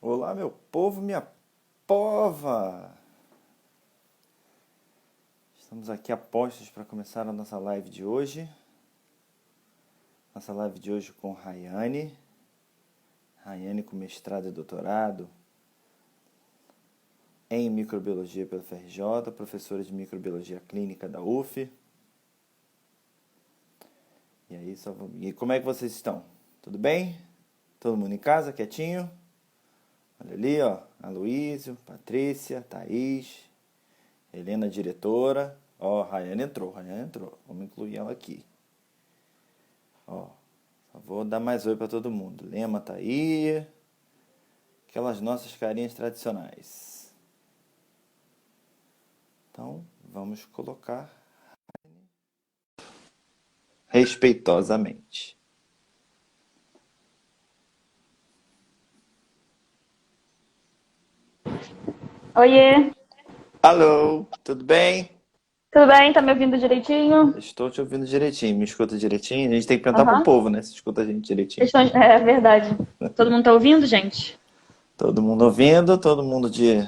Olá, meu povo, minha pova! Estamos aqui a postos para começar a nossa live de hoje. Nossa live de hoje com Rayane. Rayane com mestrado e doutorado em microbiologia pela FRJ, professora de microbiologia clínica da UF. E aí, e como é que vocês estão? Tudo bem? Todo mundo em casa, quietinho? Olha ali, ó, Aloísio, Patrícia, Thaís, Helena, diretora. Ó, Rayane entrou. Vamos incluir ela aqui. Ó, só vou dar mais oi para todo mundo. Lema tá aí. Aquelas nossas carinhas tradicionais. Então, vamos colocar respeitosamente. Oiê, Alô, tudo bem? tudo bem? Tá me ouvindo direitinho? Estou te ouvindo direitinho. Me escuta direitinho? A gente tem que perguntar pro Aham. povo, né? Se escuta a gente direitinho. É verdade. Todo mundo tá ouvindo, gente? Todo mundo ouvindo, todo mundo de...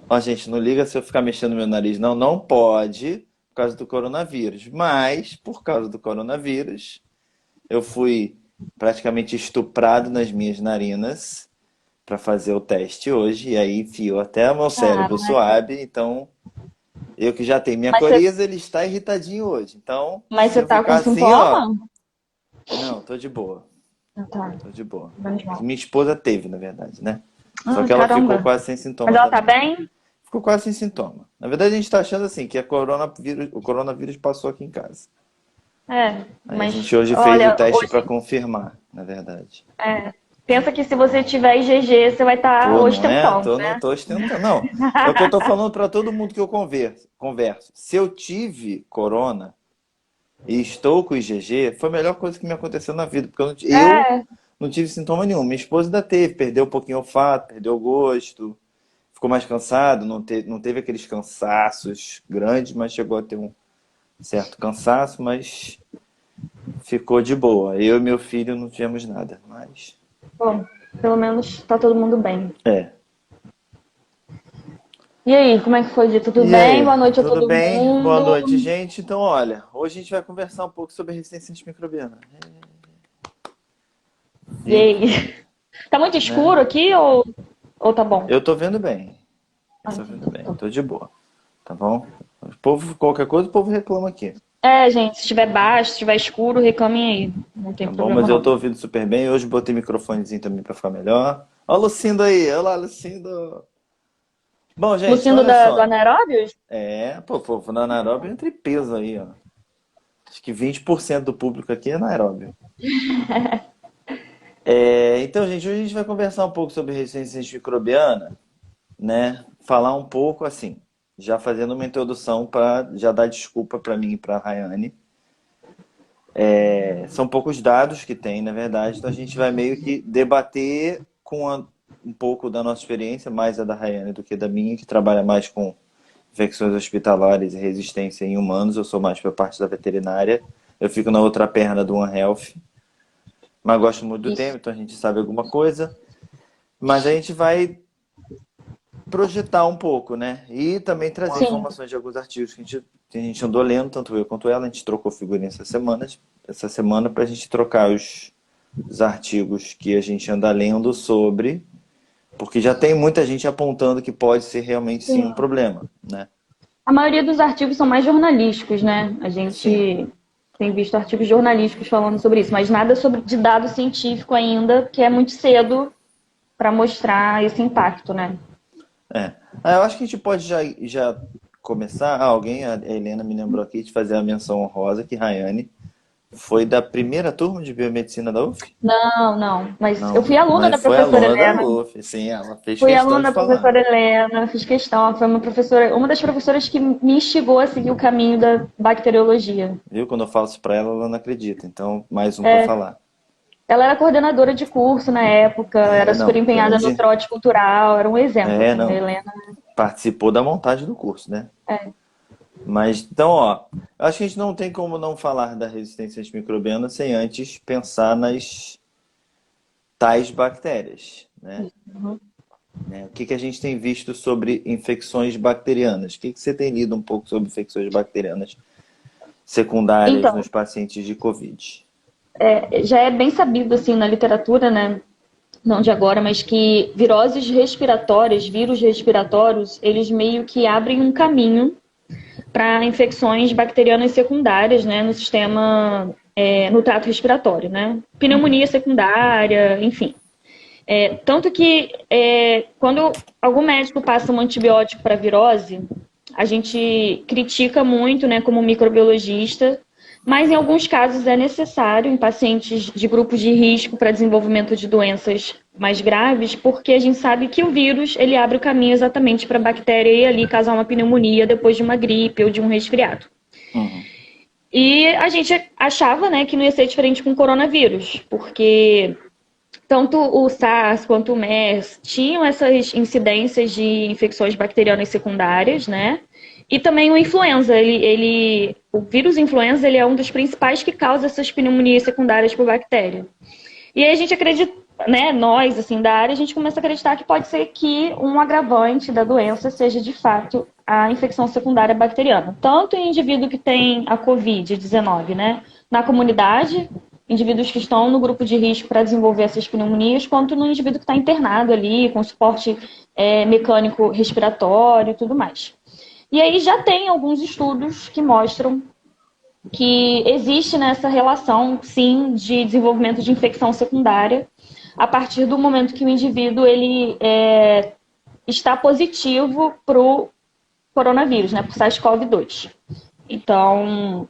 Ó, gente, não liga se eu ficar mexendo meu nariz. Não, não pode por causa do coronavírus. Mas, por causa do coronavírus, eu fui praticamente estuprado nas minhas narinas para fazer o teste hoje. E aí enfiou até o meu Ah, cérebro suave. Então, eu que já tenho minha mas você, coriza, ele está irritadinho hoje. Então, mas se você eu tá ficar com assim, ó... sintoma? Não, tô de boa. Ah, tá. Tô de boa. Menos Que mal. minha esposa teve, na verdade, né? Só Ah, que ela ficou caramba. quase sem Mas sintoma ela tá também. bem? Ficou quase sem sintoma. Na verdade, a gente está achando assim que o coronavírus passou aqui em casa. É, Aí a mas gente hoje fez o olha, teste para hoje, confirmar, na verdade. pensa que se você tiver IgG, você vai estar Tô, não é? ostentando, Tô, não né? tô ostentando, não. É o que eu tô falando para todo mundo que eu converso. Se eu tive corona e estou com IgG, foi a melhor coisa que me aconteceu na vida, porque eu É, não tive sintoma nenhum. Minha esposa ainda teve, perdeu um pouquinho o olfato, perdeu o gosto, ficou mais cansado, não teve aqueles cansaços grandes, mas chegou a ter um certo cansaço, mas ficou de boa. Eu e meu filho não tivemos nada, mas bom, pelo menos tá todo mundo bem. é. E aí, como é que foi o dia? Tudo E bem? aí, Boa noite a tudo todo bem? Boa mundo. noite, gente. Então, olha, hoje a gente vai conversar um pouco sobre resistência antimicrobiana. E E, aí? Tá muito né? escuro aqui ou tá bom? Eu tô vendo bem. Eu Ah, tô então vendo tá, bem, tá tô bom. de boa. Tá bom? O povo, qualquer coisa, o povo reclama aqui. É, gente, se estiver baixo, se estiver escuro, reclamem aí. Não tem Tá bom? problema Mas eu não. tô ouvindo super bem. Hoje botei microfonezinho também pra ficar melhor. Ó, o Lucindo aí. Olá, Lucindo. Bom, gente, então Lucindo olha do só. Anaeróbios? Pô, povo, na anaeróbio entre peso aí, ó. Acho que 20% do público aqui é anaeróbio. Então, gente, hoje a gente vai conversar um pouco sobre resistência antimicrobiana, né? Falar um pouco assim, já fazendo uma introdução para já dar desculpa para mim e para a Rayane. São poucos dados que tem, na verdade, então a gente vai meio que debater um pouco da nossa experiência, mais a da Rayane do que da minha, que trabalha mais com infecções hospitalares e resistência em humanos. Eu sou mais para a parte da veterinária. Eu fico na outra perna do One Health, mas gosto muito do tema, Isso. então a gente sabe alguma coisa. Mas a gente vai projetar um pouco, né? E também trazer Sim. informações de alguns artigos que a gente andou lendo, tanto eu quanto ela. A gente trocou figurinha essa semana para a gente trocar os artigos que a gente anda lendo sobre, porque já tem muita gente apontando que pode ser realmente sim um Sim. problema, né? A maioria dos artigos são mais jornalísticos, né? A Sim. gente tem visto artigos jornalísticos falando sobre isso, mas nada sobre de dado científico ainda, que é muito cedo para mostrar esse impacto, né? É. Eu acho que a gente pode já começar. A Helena me lembrou aqui de fazer a menção honrosa que Rayane foi da primeira turma de biomedicina da UF? Não, não. Mas eu Não, fui aluna mas da foi professora aluna da Helena. UF, sim, ela fez Fui questão de aluna da falar. professora Helena, fiz questão. Foi uma professora, uma das professoras que me instigou a seguir o caminho da bacteriologia. Viu? Quando eu falo isso pra ela, ela não acredita. Então, mais um pra falar. Ela era coordenadora de curso na época, era super Não, empenhada no grande. trote cultural, era um exemplo, assim, a Não. Helena. Participou da montagem do curso, né? É. Mas, então, ó, eu acho que a gente não tem como não falar da resistência antimicrobiana sem antes pensar nas tais bactérias, né? Uhum. O que a gente tem visto sobre infecções bacterianas? O que você tem lido um pouco sobre infecções bacterianas secundárias Então, nos pacientes de COVID? já é bem sabido assim na literatura, né? Não de agora, mas que viroses respiratórias, vírus respiratórios, eles meio que abrem um caminho para infecções bacterianas secundárias, né, no sistema, no trato respiratório, né? Pneumonia secundária, enfim. Tanto que quando algum médico passa um antibiótico para virose, a gente critica muito, né, como microbiologista, mas em alguns casos é necessário em pacientes de grupos de risco para desenvolvimento de doenças mais graves, porque a gente sabe que o vírus ele abre o caminho exatamente para a bactéria e ali causar uma pneumonia depois de uma gripe ou de um resfriado. Uhum. E a gente achava, né, que não ia ser diferente com o coronavírus, porque tanto o SARS quanto o MERS tinham essas incidências de infecções bacterianas secundárias, né? E também o influenza, o vírus influenza, ele é um dos principais que causa essas pneumonias secundárias por bactéria. E aí a gente acredita, né, nós, assim, da área, a gente começa a acreditar que pode ser que um agravante da doença seja, de fato, a infecção secundária bacteriana. Tanto em indivíduo que tem a Covid-19, né, na comunidade, indivíduos que estão no grupo de risco para desenvolver essas pneumonias, quanto no indivíduo que está internado ali, com suporte mecânico respiratório e tudo mais. E aí já tem alguns estudos que mostram que existe nessa relação, sim, de desenvolvimento de infecção secundária a partir do momento que o indivíduo ele está positivo para o coronavírus, né, para o SARS-CoV-2. Então,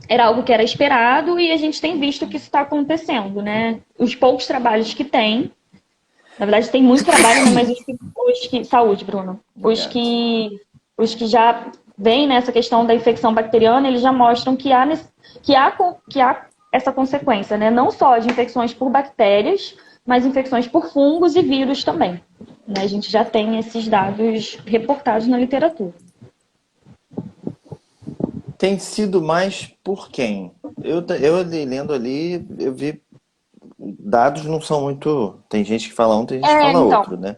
era algo que era esperado e a gente tem visto que isso está acontecendo, né? Os poucos trabalhos que tem, na verdade tem muito trabalho, né? Mas saúde, Bruno. Obrigado. Os que já vêm nessa questão da infecção bacteriana, eles já mostram que há essa consequência, né? Não só de infecções por bactérias, mas infecções por fungos e vírus também. Né? A gente já tem esses dados reportados na literatura. Tem sido mais por quem? Eu lendo ali, eu vi dados não são muito. Tem gente que fala um, tem gente que fala Então, outro, né?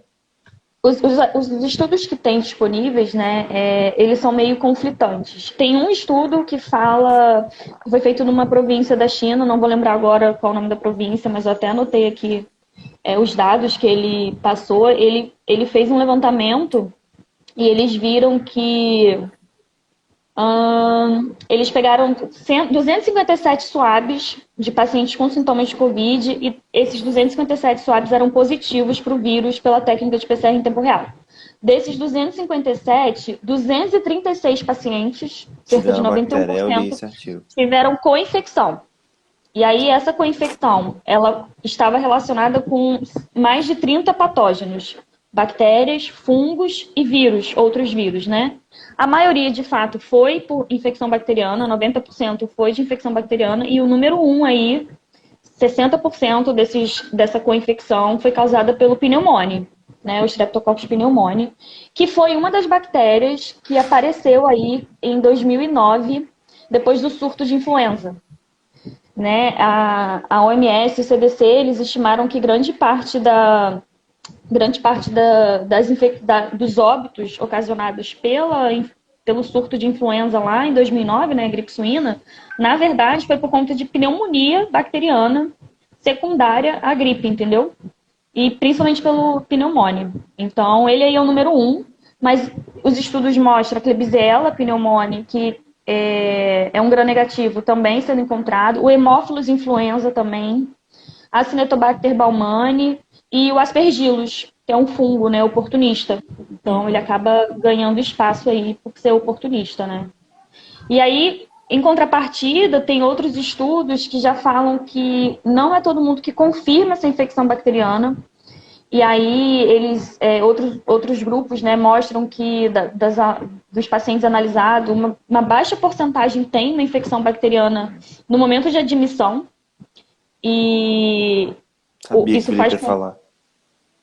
os estudos que tem disponíveis, né, eles são meio conflitantes. Tem um estudo que fala, que foi feito numa província da China, não vou lembrar agora qual é o nome da província, mas eu até anotei aqui os dados que ele passou. Ele fez um levantamento e eles viram que eles pegaram 257 swabs de pacientes com sintomas de Covid e esses 257 swabs eram positivos para o vírus pela técnica de PCR em tempo real. Desses 257, 236 pacientes, cerca de Tiveram bactéria, eu li 91%, esse artigo. tiveram co-infecção. E aí essa co-infecção, ela estava relacionada com mais de 30 patógenos, bactérias, fungos e vírus, outros vírus, né? A maioria, de fato, foi por infecção bacteriana, 90% foi de infecção bacteriana, e o número 1 aí, 60% dessa co-infecção foi causada pelo pneumone, né? O Streptococcus pneumone, que foi uma das bactérias que apareceu aí em 2009, depois do surto de influenza. Né? A OMS e o CDC, eles estimaram que grande parte dos óbitos ocasionados pelo surto de influenza lá em 2009, né, gripe suína, na verdade foi por conta de pneumonia bacteriana secundária à gripe, entendeu? E principalmente pelo pneumone. Então, ele aí é o número 1, mas os estudos mostram a Klebsiella pneumone, que é um gram-negativo também sendo encontrado, o Haemophilus influenza também, a Acinetobacter baumannii e o Aspergillus, que é um fungo, né, oportunista. Então, ele acaba ganhando espaço aí por ser oportunista, né? E aí, em contrapartida, tem outros estudos que já falam que não é todo mundo que confirma essa infecção bacteriana. E aí, outros grupos, né, mostram que dos pacientes analisados, uma baixa porcentagem tem uma infecção bacteriana no momento de admissão. E Sabia que o isso Felipe faz ia com. O falar. que ele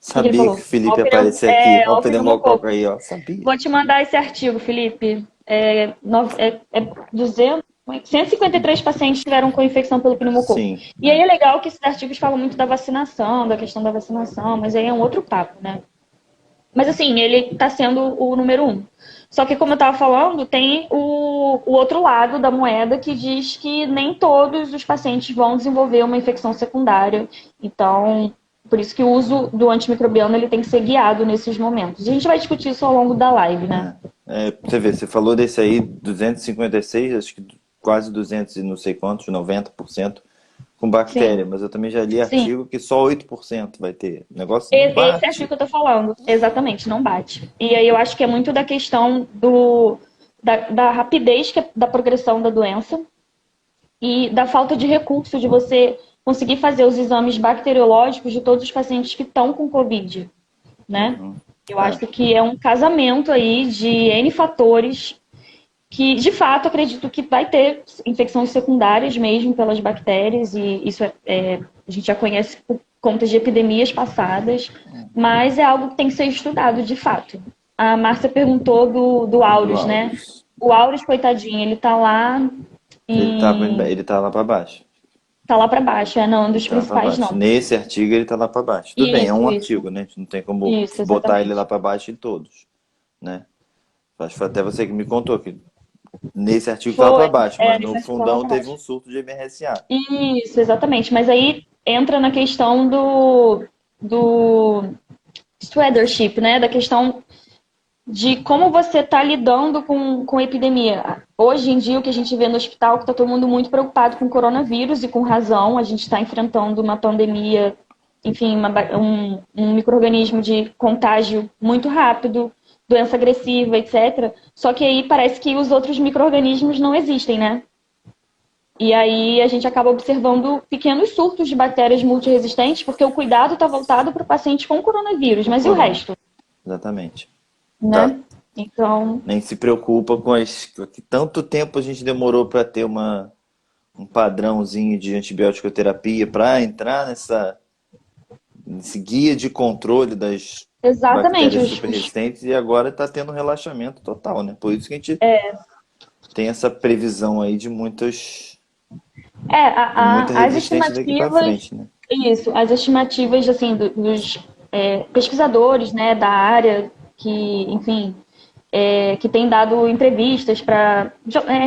Sabia que falou? o Felipe ia aparecer aqui. Olha o Ó, o pneumococo pneumococo. aí, ó. Sabia. Vou te mandar esse artigo, Felipe. É 200. 153 pacientes tiveram com infecção pelo pneumococo. Sim. E aí é legal que esses artigos falam muito da vacinação, da questão da vacinação, mas aí é um outro papo, né? Mas assim, ele está sendo o número 1. Só que, como eu estava falando, tem o outro lado da moeda que diz que nem todos os pacientes vão desenvolver uma infecção secundária. Então, por isso que o uso do antimicrobiano ele tem que ser guiado nesses momentos. A gente vai discutir isso ao longo da live, né? Você vê, você falou desse aí, 256, acho que quase 200 e não sei quantos, 90% com bactéria, Sim, mas eu também já li sim. artigo que só 8% vai ter. O negócio não Esse artigo bate. que eu tô falando, exatamente, não bate. E aí eu acho que é muito da questão da rapidez da progressão da doença e da falta de recurso de você conseguir fazer os exames bacteriológicos de todos os pacientes que estão com Covid, né? Uhum. Eu acho que é um casamento aí de N fatores que, de fato, acredito que vai ter infecções secundárias mesmo pelas bactérias, e isso a gente já conhece por conta de epidemias passadas, mas é algo que tem que ser estudado, de fato. A Márcia perguntou do Do Aurus, né? Aurus. O Aurus, coitadinho, ele tá lá Ele tá lá para baixo. tá lá para baixo, não é um Ele dos tá lá para principais, baixo. não. Nesse artigo ele tá lá para baixo. Tudo bem, é um Isso, artigo, né? A gente não tem como isso, botar ele lá exatamente. para baixo em todos, né? Acho que foi até você que me contou que nesse artigo tá lá para Foi, baixo, mas no nesse artigo lá fundão para teve um baixo. surto de MRSA. Isso, exatamente. Mas aí entra na questão do stewardship, né? Da questão de como você está lidando com a epidemia. Hoje em dia, o que a gente vê no hospital é que está todo mundo muito preocupado com o coronavírus, e com razão. A gente está enfrentando uma pandemia, enfim, um micro-organismo de contágio muito rápido, doença agressiva, etc. Só que aí parece que os outros micro-organismos não existem, né? E aí a gente acaba observando pequenos surtos de bactérias multiresistentes, porque o cuidado está voltado para o paciente com coronavírus, mas e o Corona. resto, Exatamente. Tá. né? Então, Nem se preocupa com as que tanto tempo a gente demorou para ter um padrãozinho de antibiótico terapia para entrar nesse guia de controle das exatamente, bactérias super resistentes e agora está tendo um relaxamento total, né? Por isso que a gente tem essa previsão aí de muita as resistência daqui para estimativas, frente, né? isso, as estimativas, assim, dos pesquisadores, né, da área que, enfim, que tem dado entrevistas para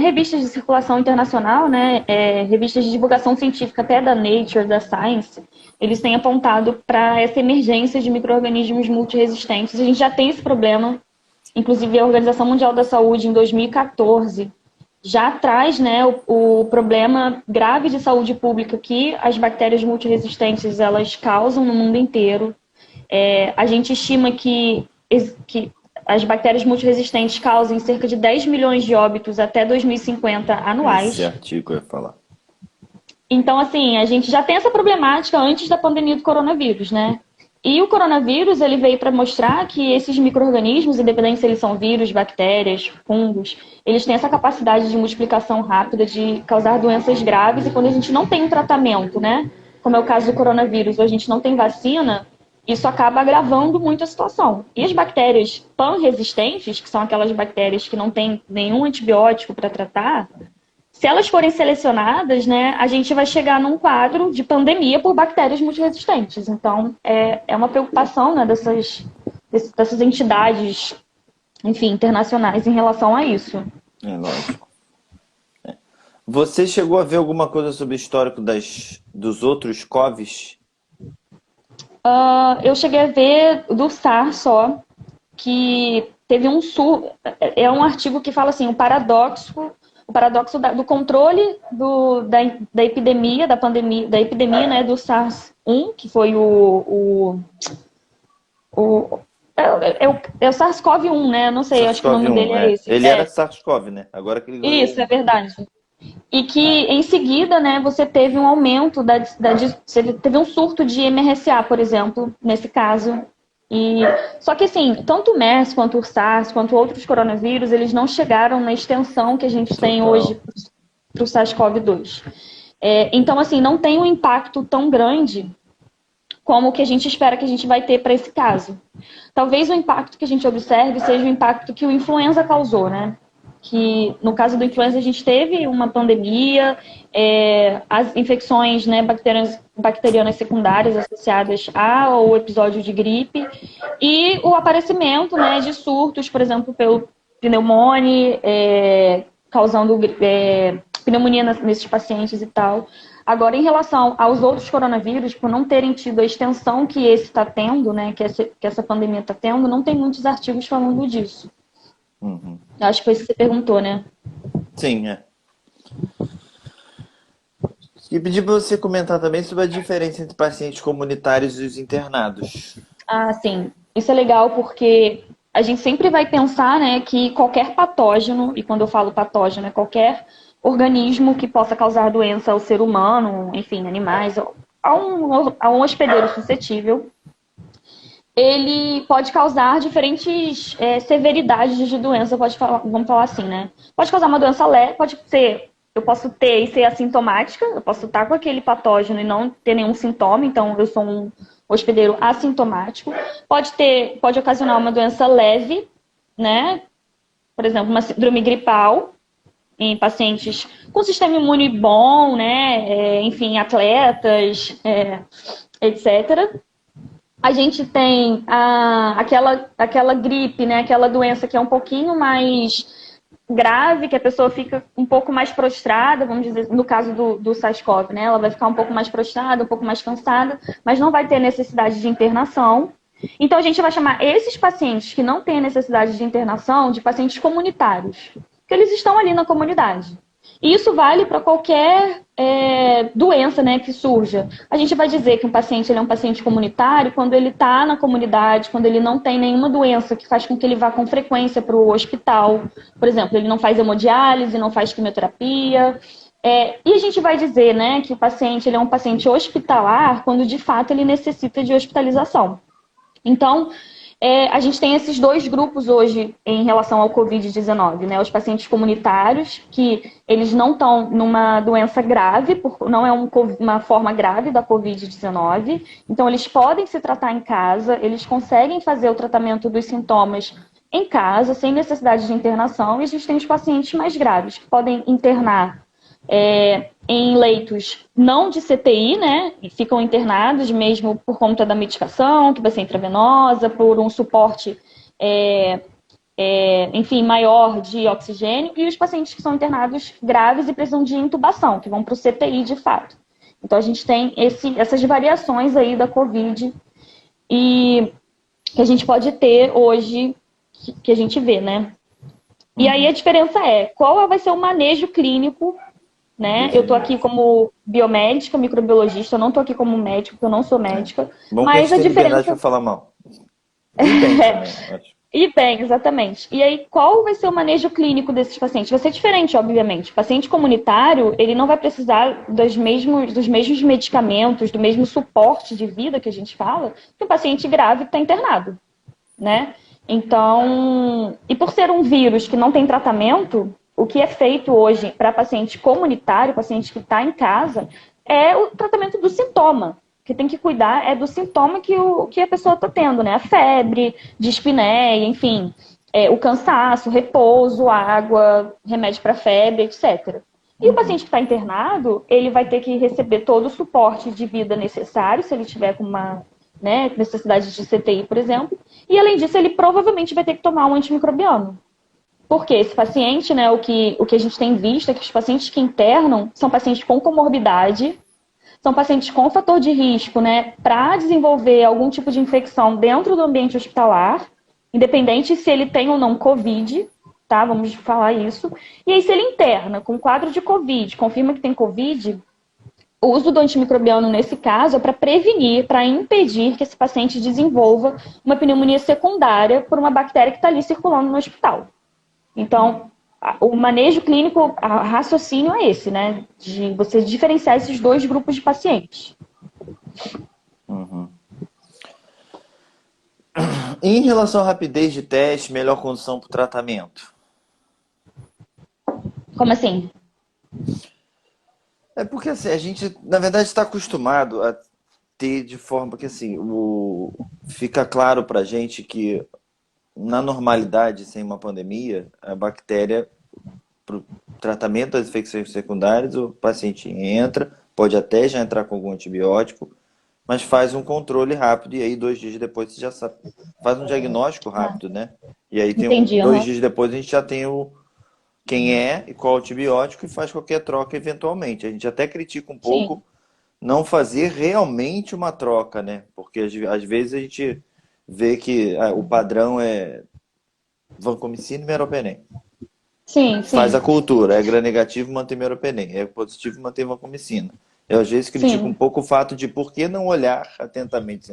revistas de circulação internacional, né, revistas de divulgação científica, até da Nature, da Science, eles têm apontado para essa emergência de micro-organismos multiresistentes. A gente já tem esse problema, inclusive a Organização Mundial da Saúde, em 2014, já traz, né, o problema grave de saúde pública que as bactérias multiresistentes elas causam no mundo inteiro. A gente estima que as bactérias multiresistentes causem cerca de 10 milhões de óbitos até 2050 Esse anuais. artigo eu ia falar. Então, assim, a gente já tem essa problemática antes da pandemia do coronavírus, né? E o coronavírus, ele veio para mostrar que esses micro-organismos, independente se eles são vírus, bactérias, fungos, eles têm essa capacidade de multiplicação rápida, de causar doenças graves, e quando a gente não tem um tratamento, né? Como é o caso do coronavírus, ou a gente não tem vacina, isso acaba agravando muito a situação. E as bactérias pan-resistentes, que são aquelas bactérias que não têm nenhum antibiótico para tratar, se elas forem selecionadas, né, a gente vai chegar num quadro de pandemia por bactérias multiresistentes. Então, é uma preocupação, né, dessas entidades, enfim, internacionais em relação a isso. É lógico. Você chegou a ver alguma coisa sobre o histórico dos outros COVs? Eu cheguei a ver do SARS só, que teve é um artigo que fala assim, o paradoxo do controle da epidemia, da pandemia, da epidemia, né, do SARS-1, que foi o é o SARS-CoV-1, né? Eu não sei, acho que o nome dele SARS-CoV-1, é é. esse. Ele era SARS-CoV, né? Agora que ele ganhou Isso, é um. verdade. E que em seguida, né, você teve um aumento você teve um surto de MRSA, por exemplo, nesse caso. E só que assim, tanto o MERS quanto o SARS, quanto outros coronavírus, eles não chegaram na extensão que a gente tem Total. hoje para o SARS-CoV-2. Então, assim, não tem um impacto tão grande como o que a gente espera que a gente vai ter para esse caso. Talvez o impacto que a gente observe seja o impacto que o influenza causou, né? que no caso do influenza a gente teve uma pandemia, as infecções, né, bacterianas secundárias associadas ao episódio de gripe e o aparecimento, né, de surtos, por exemplo, pelo pneumonia, causando pneumonia nesses pacientes e tal. Agora, em relação aos outros coronavírus, por não terem tido a extensão que esse está tendo, né, que essa pandemia está tendo, não tem muitos artigos falando disso. Uhum. Acho que foi isso que você perguntou, né? Sim, é. E pedi para você comentar também sobre a diferença entre pacientes comunitários e os internados. Ah, sim. Isso é legal porque a gente sempre vai pensar, né, que qualquer patógeno, e quando eu falo patógeno, é qualquer organismo que possa causar doença ao ser humano, enfim, animais, a um hospedeiro suscetível, ele pode causar diferentes severidades de doença, vamos falar assim, né? Pode causar uma doença leve, pode ser, eu posso ter e ser assintomática, eu posso estar com aquele patógeno e não ter nenhum sintoma, então eu sou um hospedeiro assintomático. Pode ocasionar uma doença leve, né? Por exemplo, uma síndrome gripal em pacientes com sistema imune bom, né? Enfim, atletas, etc. A gente tem aquela gripe, né? Aquela doença que é um pouquinho mais grave, que a pessoa fica um pouco mais prostrada, vamos dizer, no caso do SARS-CoV, né? Ela vai ficar um pouco mais prostrada, um pouco mais cansada, mas não vai ter necessidade de internação. Então, a gente vai chamar esses pacientes que não têm necessidade de internação de pacientes comunitários, porque eles estão ali na comunidade. E isso vale para qualquer doença, né, que surja. A gente vai dizer que um paciente ele é um paciente comunitário quando ele está na comunidade, quando ele não tem nenhuma doença que faz com que ele vá com frequência para o hospital. Por exemplo, ele não faz hemodiálise, não faz quimioterapia. E a gente vai dizer, né, que o paciente ele é um paciente hospitalar quando de fato ele necessita de hospitalização. Então, a gente tem esses dois grupos hoje em relação ao Covid-19, né? Os pacientes comunitários, que eles não estão numa doença grave, não é uma forma grave da Covid-19, então eles podem se tratar em casa, eles conseguem fazer o tratamento dos sintomas em casa, sem necessidade de internação, e a gente tem os pacientes mais graves, que podem internar em leitos não de CTI, né? E ficam internados mesmo por conta da medicação, que vai ser intravenosa, por um suporte, enfim, maior de oxigênio, e os pacientes que são internados graves e precisam de intubação, que vão para o CTI de fato. Então a gente tem essas variações aí da Covid e que a gente pode ter hoje, que a gente vê, né? E aí a diferença qual vai ser o manejo clínico, né? Eu estou aqui como biomédica, microbiologista, eu não estou aqui como médico, porque eu não sou médica. Bom que a Mas gente a tem liberdade diferença. para falar mal. E bem também, acho. E bem, exatamente. E aí, qual vai ser o manejo clínico desses pacientes? Vai ser diferente, obviamente. O paciente comunitário, ele não vai precisar dos mesmos medicamentos, do mesmo suporte de vida que a gente fala, que o paciente grave que está internado, né? Então, e por ser um vírus que não tem tratamento, o que é feito hoje para paciente comunitário, paciente que está em casa, é o tratamento do sintoma. O que tem que cuidar é do sintoma que a pessoa está tendo, né? A febre, dispneia, enfim, o cansaço, repouso, água, remédio para febre, etc. E o paciente que está internado, ele vai ter que receber todo o suporte de vida necessário, se ele tiver com uma necessidade de CTI, por exemplo. E, além disso, ele provavelmente vai ter que tomar um antimicrobiano. Porque esse paciente, né, o que a gente tem visto é que os pacientes que internam são pacientes com comorbidade, são pacientes com fator de risco, né, para desenvolver algum tipo de infecção dentro do ambiente hospitalar, independente se ele tem ou não Covid, tá? Vamos falar isso. E aí, se ele interna com quadro de Covid, confirma que tem Covid, o uso do antimicrobiano, nesse caso, é para prevenir, para impedir que esse paciente desenvolva uma pneumonia secundária por uma bactéria que está ali circulando no hospital. Então, o manejo clínico, o raciocínio é esse, né? De você diferenciar esses dois grupos de pacientes. Uhum. Em relação à rapidez de teste, melhor condição para o tratamento? Como assim? É porque assim, a gente, na verdade, está acostumado a ter de forma que assim, fica claro para a gente que na normalidade, sem uma pandemia, a bactéria para o tratamento das infecções secundárias, o paciente entra, pode até já entrar com algum antibiótico, mas faz um controle rápido e aí 2 dias depois você já sabe, faz um diagnóstico Ah, rápido, né? E aí tem entendi, dois aham. dias depois a gente já tem quem é e qual antibiótico e faz qualquer troca eventualmente. A gente até critica um pouco Sim, não fazer realmente uma troca, né? Porque às vezes a gente vê que o padrão é vancomicina e meropenem. sim, Faz a sim, cultura, é gram-negativo, mantém meropenem, é positivo, mantém vancomicina. Eu às vezes critico um sim. pouco o fato de por que não olhar atentamente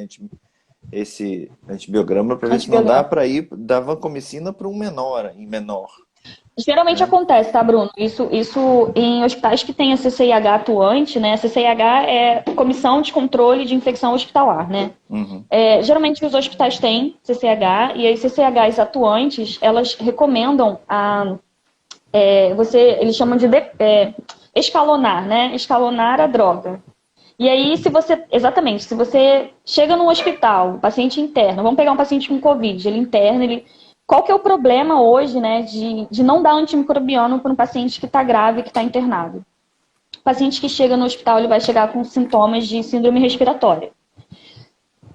esse antibiograma para ver se não dá Antibiograma. para ir da vancomicina para um menor, em menor, Geralmente né? acontece, tá, Bruno? Isso em hospitais que têm a CCIH atuante, né? A CCIH é Comissão de Controle de Infecção Hospitalar, né? Uhum. Geralmente os hospitais têm CCH e as CCHs atuantes, elas recomendam eles chamam de escalonar, né? Escalonar a droga. E aí, se você chega num hospital, paciente interno, vamos pegar um paciente com Covid, ele interna, qual que é o problema hoje, né, de não dar antimicrobiano para um paciente que está grave, que está internado? O paciente que chega no hospital, ele vai chegar com sintomas de síndrome respiratória.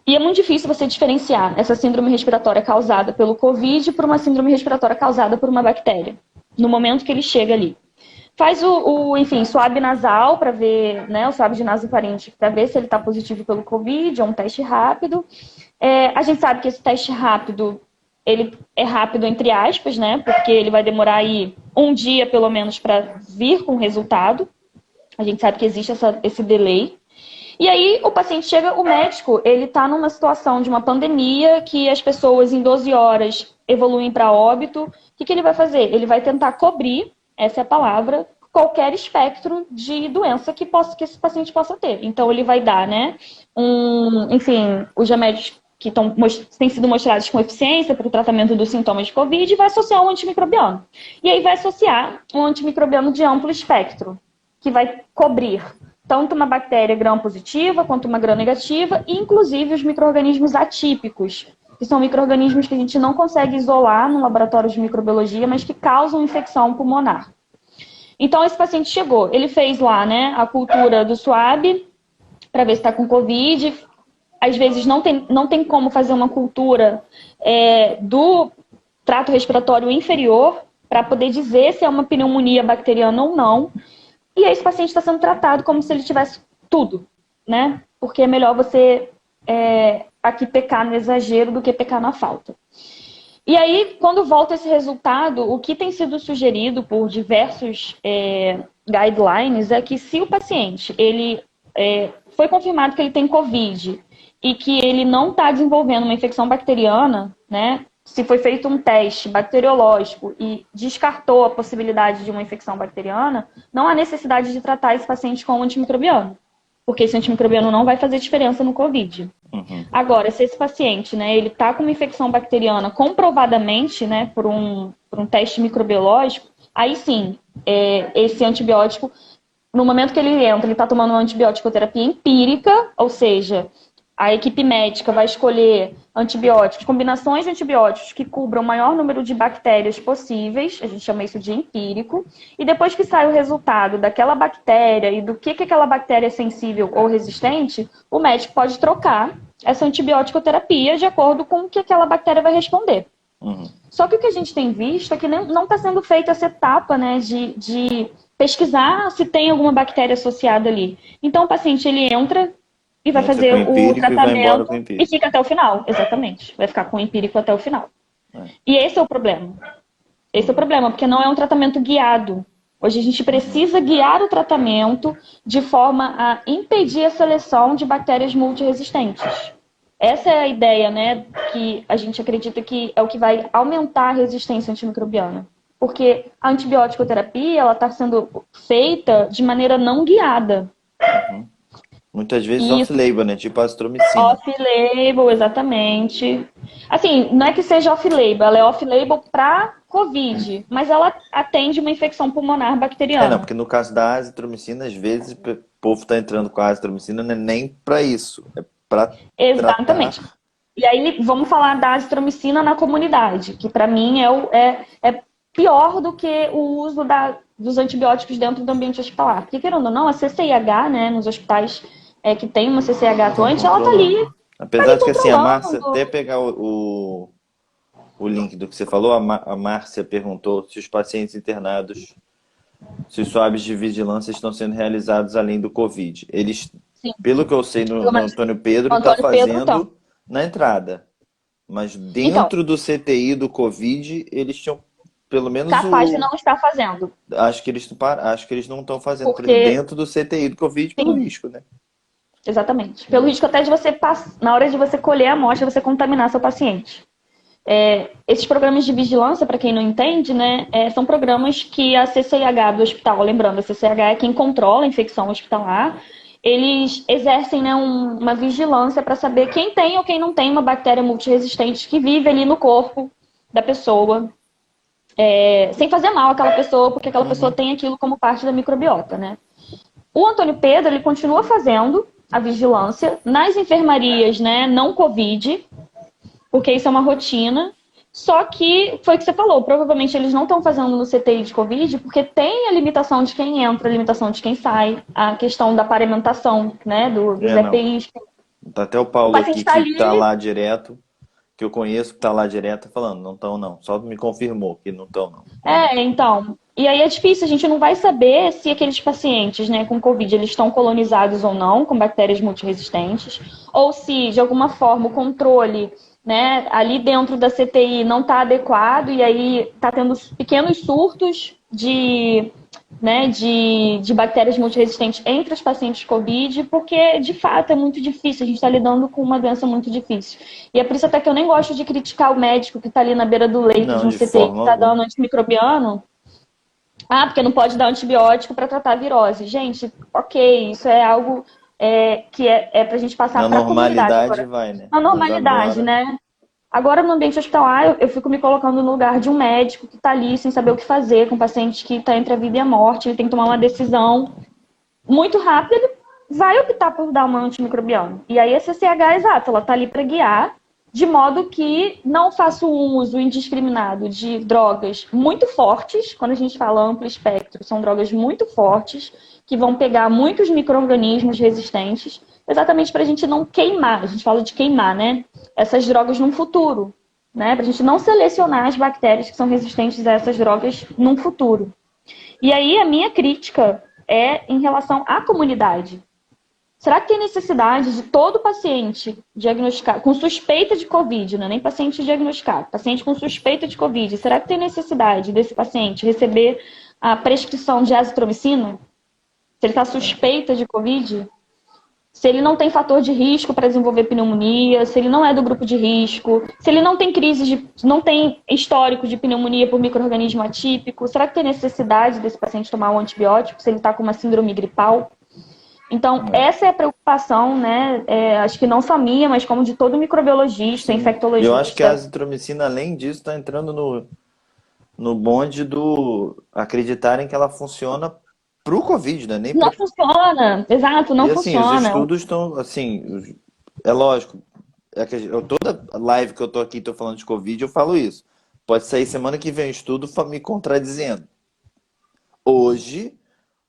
E é muito difícil você diferenciar essa síndrome respiratória causada pelo Covid por uma síndrome respiratória causada por uma bactéria, no momento que ele chega ali. Faz enfim, suave nasal para ver, né, o suave de nasofaringe para ver se ele está positivo pelo Covid, é um teste rápido. A gente sabe que esse teste rápido, ele é rápido entre aspas, né, porque ele vai demorar aí um dia pelo menos para vir com o resultado. A gente sabe que existe esse delay. E aí o paciente chega, o médico, ele está numa situação de uma pandemia que as pessoas em 12 horas evoluem para óbito. O que ele vai fazer? Ele vai tentar cobrir, essa é a palavra, qualquer espectro de doença que esse paciente possa ter. Então ele vai dar, né, enfim, os remédios que têm sido mostrados com eficiência para o tratamento dos sintomas de Covid e vai associar um antimicrobiano. E aí vai associar um antimicrobiano de amplo espectro, que vai cobrir tanto uma bactéria gram-positiva quanto uma gram-negativa, e inclusive os micro-organismos atípicos, que são micro-organismos que a gente não consegue isolar no laboratório de microbiologia, mas que causam infecção pulmonar. Então, esse paciente chegou, ele fez lá, né, a cultura do swab, para ver se está com Covid. Às vezes não tem como fazer uma cultura do trato respiratório inferior, para poder dizer se é uma pneumonia bacteriana ou não. E esse paciente está sendo tratado como se ele tivesse tudo, né? Porque é melhor você aqui pecar no exagero do que pecar na falta. E aí, quando volta esse resultado, o que tem sido sugerido por diversos guidelines é que se o paciente foi confirmado que ele tem Covid e que ele não está desenvolvendo uma infecção bacteriana, né? Se foi feito um teste bacteriológico e descartou a possibilidade de uma infecção bacteriana, não há necessidade de tratar esse paciente com antimicrobiano, porque esse antimicrobiano não vai fazer diferença no Covid. Uhum. Agora, se esse paciente, né, ele está com uma infecção bacteriana comprovadamente, né, por um teste microbiológico, aí sim, esse antibiótico, no momento que ele entra, ele está tomando uma antibiótico-terapia empírica, ou seja, a equipe médica vai escolher antibióticos, combinações de antibióticos que cubram o maior número de bactérias possíveis, a gente chama isso de empírico, e depois que sai o resultado daquela bactéria e do que aquela bactéria é sensível ou resistente, o médico pode trocar essa antibiótico-terapia de acordo com o que aquela bactéria vai responder. Uhum. Só que o que a gente tem visto é que não está sendo feita essa etapa, né, de pesquisar se tem alguma bactéria associada ali. Então o paciente ele entra e vai Entra com fazer o o empírico e vai embora com o tratamento e empírico. fica até o final, exatamente. Vai ficar com o empírico até o final. É. E esse é o problema. Esse é o problema, porque não é um tratamento guiado. Hoje a gente precisa guiar o tratamento de forma a impedir a seleção de bactérias multiresistentes. Essa é a ideia, né, que a gente acredita que é o que vai aumentar a resistência antimicrobiana. Porque a antibiótico-terapia, ela está sendo feita de maneira não guiada. Uhum. Muitas vezes E off-label, né? Tipo azitromicina. off-label, exatamente. Assim, não é que seja off-label, ela é off-label para COVID, mas ela atende uma infecção pulmonar Não, bacteriana. porque no caso da azitromicina, às vezes o povo tá entrando com a azitromicina, não é nem para isso, é para Exatamente. tratar. E aí vamos falar da azitromicina na comunidade, que para mim pior do que o uso dos antibióticos dentro do ambiente hospitalar. Porque, querendo ou não, a CCIH, né, nos hospitais que tem uma CCIH atuante, ela tá Apesar ali de que assim, a Márcia, controlando. até pegar o link do que você falou, a Márcia perguntou se os pacientes internados, se os swabs de vigilância estão sendo realizados além do Covid. Eles, Sim, pelo que eu sei, pelo no menos Antônio o Pedro está Antônio Pedro, então. fazendo na entrada. Mas Então, dentro do CTI do Covid, eles tinham pelo menos capaz de o. não estar fazendo. Acho que eles não estão fazendo, por exemplo, Porque, dentro do CTI do Covid pelo sim, risco, né? exatamente. Pelo risco até de você, na hora de você colher a amostra, você contaminar seu paciente. Esses programas de vigilância, para quem não entende, né, são programas que a CCIH do hospital, lembrando, a CCIH é quem controla a infecção hospitalar, eles exercem, né, uma vigilância para saber quem tem ou quem não tem uma bactéria multiresistente que vive ali no corpo da pessoa, sem fazer mal àquela pessoa, porque aquela pessoa Uhum. tem aquilo como parte da microbiota, né? O Antônio Pedro, ele continua fazendo a vigilância nas enfermarias, né, não Covid, porque isso é uma rotina. Só que foi o que você falou, provavelmente eles não estão fazendo no CTI de Covid, porque tem a limitação de quem entra, a limitação de quem sai, a questão da paramentação, né, dos É, não. EPIs. Tá até o O Paulo paciente aqui está que ali, tá lá direto, que eu conheço que tá lá direto, falando, não estão não. Só me confirmou que não estão não. então. E aí é difícil, a gente não vai saber se aqueles pacientes, né, com Covid, eles estão colonizados ou não, com bactérias multiresistentes, ou se, de alguma forma, o controle, né, ali dentro da CTI não está adequado e aí está tendo pequenos surtos né, de bactérias multiresistentes entre os pacientes Covid, porque, de fato, é muito difícil, a gente está lidando com uma doença muito difícil. E é por isso até que eu nem gosto de criticar o médico que está ali na beira do leito de Não, um de CTI que forma está alguma. dando antimicrobiano. Ah, porque não pode dar antibiótico para tratar a virose. Gente, ok, isso é algo que é para a gente passar Na para a comunidade normalidade agora. vai, né? Na Mas normalidade, agora. né? Agora, no ambiente hospitalar, eu fico me colocando no lugar de um médico que está ali sem saber o que fazer com um paciente que está entre a vida e a morte, ele tem que tomar uma decisão muito rápida, ele vai optar por dar uma antimicrobiana. E aí a CCH, exato, ela está ali para guiar, de modo que não faça um uso indiscriminado de drogas muito fortes, quando a gente fala amplo espectro, são drogas muito fortes, que vão pegar muitos micro-organismos resistentes, exatamente para a gente não queimar, a gente fala de queimar, né? Essas drogas num futuro, né? Para a gente não selecionar as bactérias que são resistentes a essas drogas num futuro. E aí a minha crítica é em relação à comunidade. Será que tem necessidade de todo paciente diagnosticado com suspeita de Covid, não é nem paciente diagnosticado, paciente com suspeita de Covid, será que tem necessidade desse paciente receber a prescrição de azitromicina? Se ele está suspeita de Covid? Se ele não tem fator de risco para desenvolver pneumonia, se ele não é do grupo de risco, se ele não tem não tem histórico de pneumonia por micro-organismo atípico, será que tem necessidade desse paciente tomar um antibiótico se ele está com uma síndrome gripal? Então, É, essa é a preocupação, né? Acho que não só minha, mas como de todo microbiologista, sim. E eu acho que a infectologista. azitromicina, além disso, está entrando no bonde do acreditarem que ela funciona pro Covid, né? Nem Não pra... funciona, exato, E não assim, os funciona. estudos estão, assim, é lógico, toda live que eu tô aqui, tô falando de Covid, eu falo isso. Pode sair semana que vem um estudo me contradizendo. Hoje,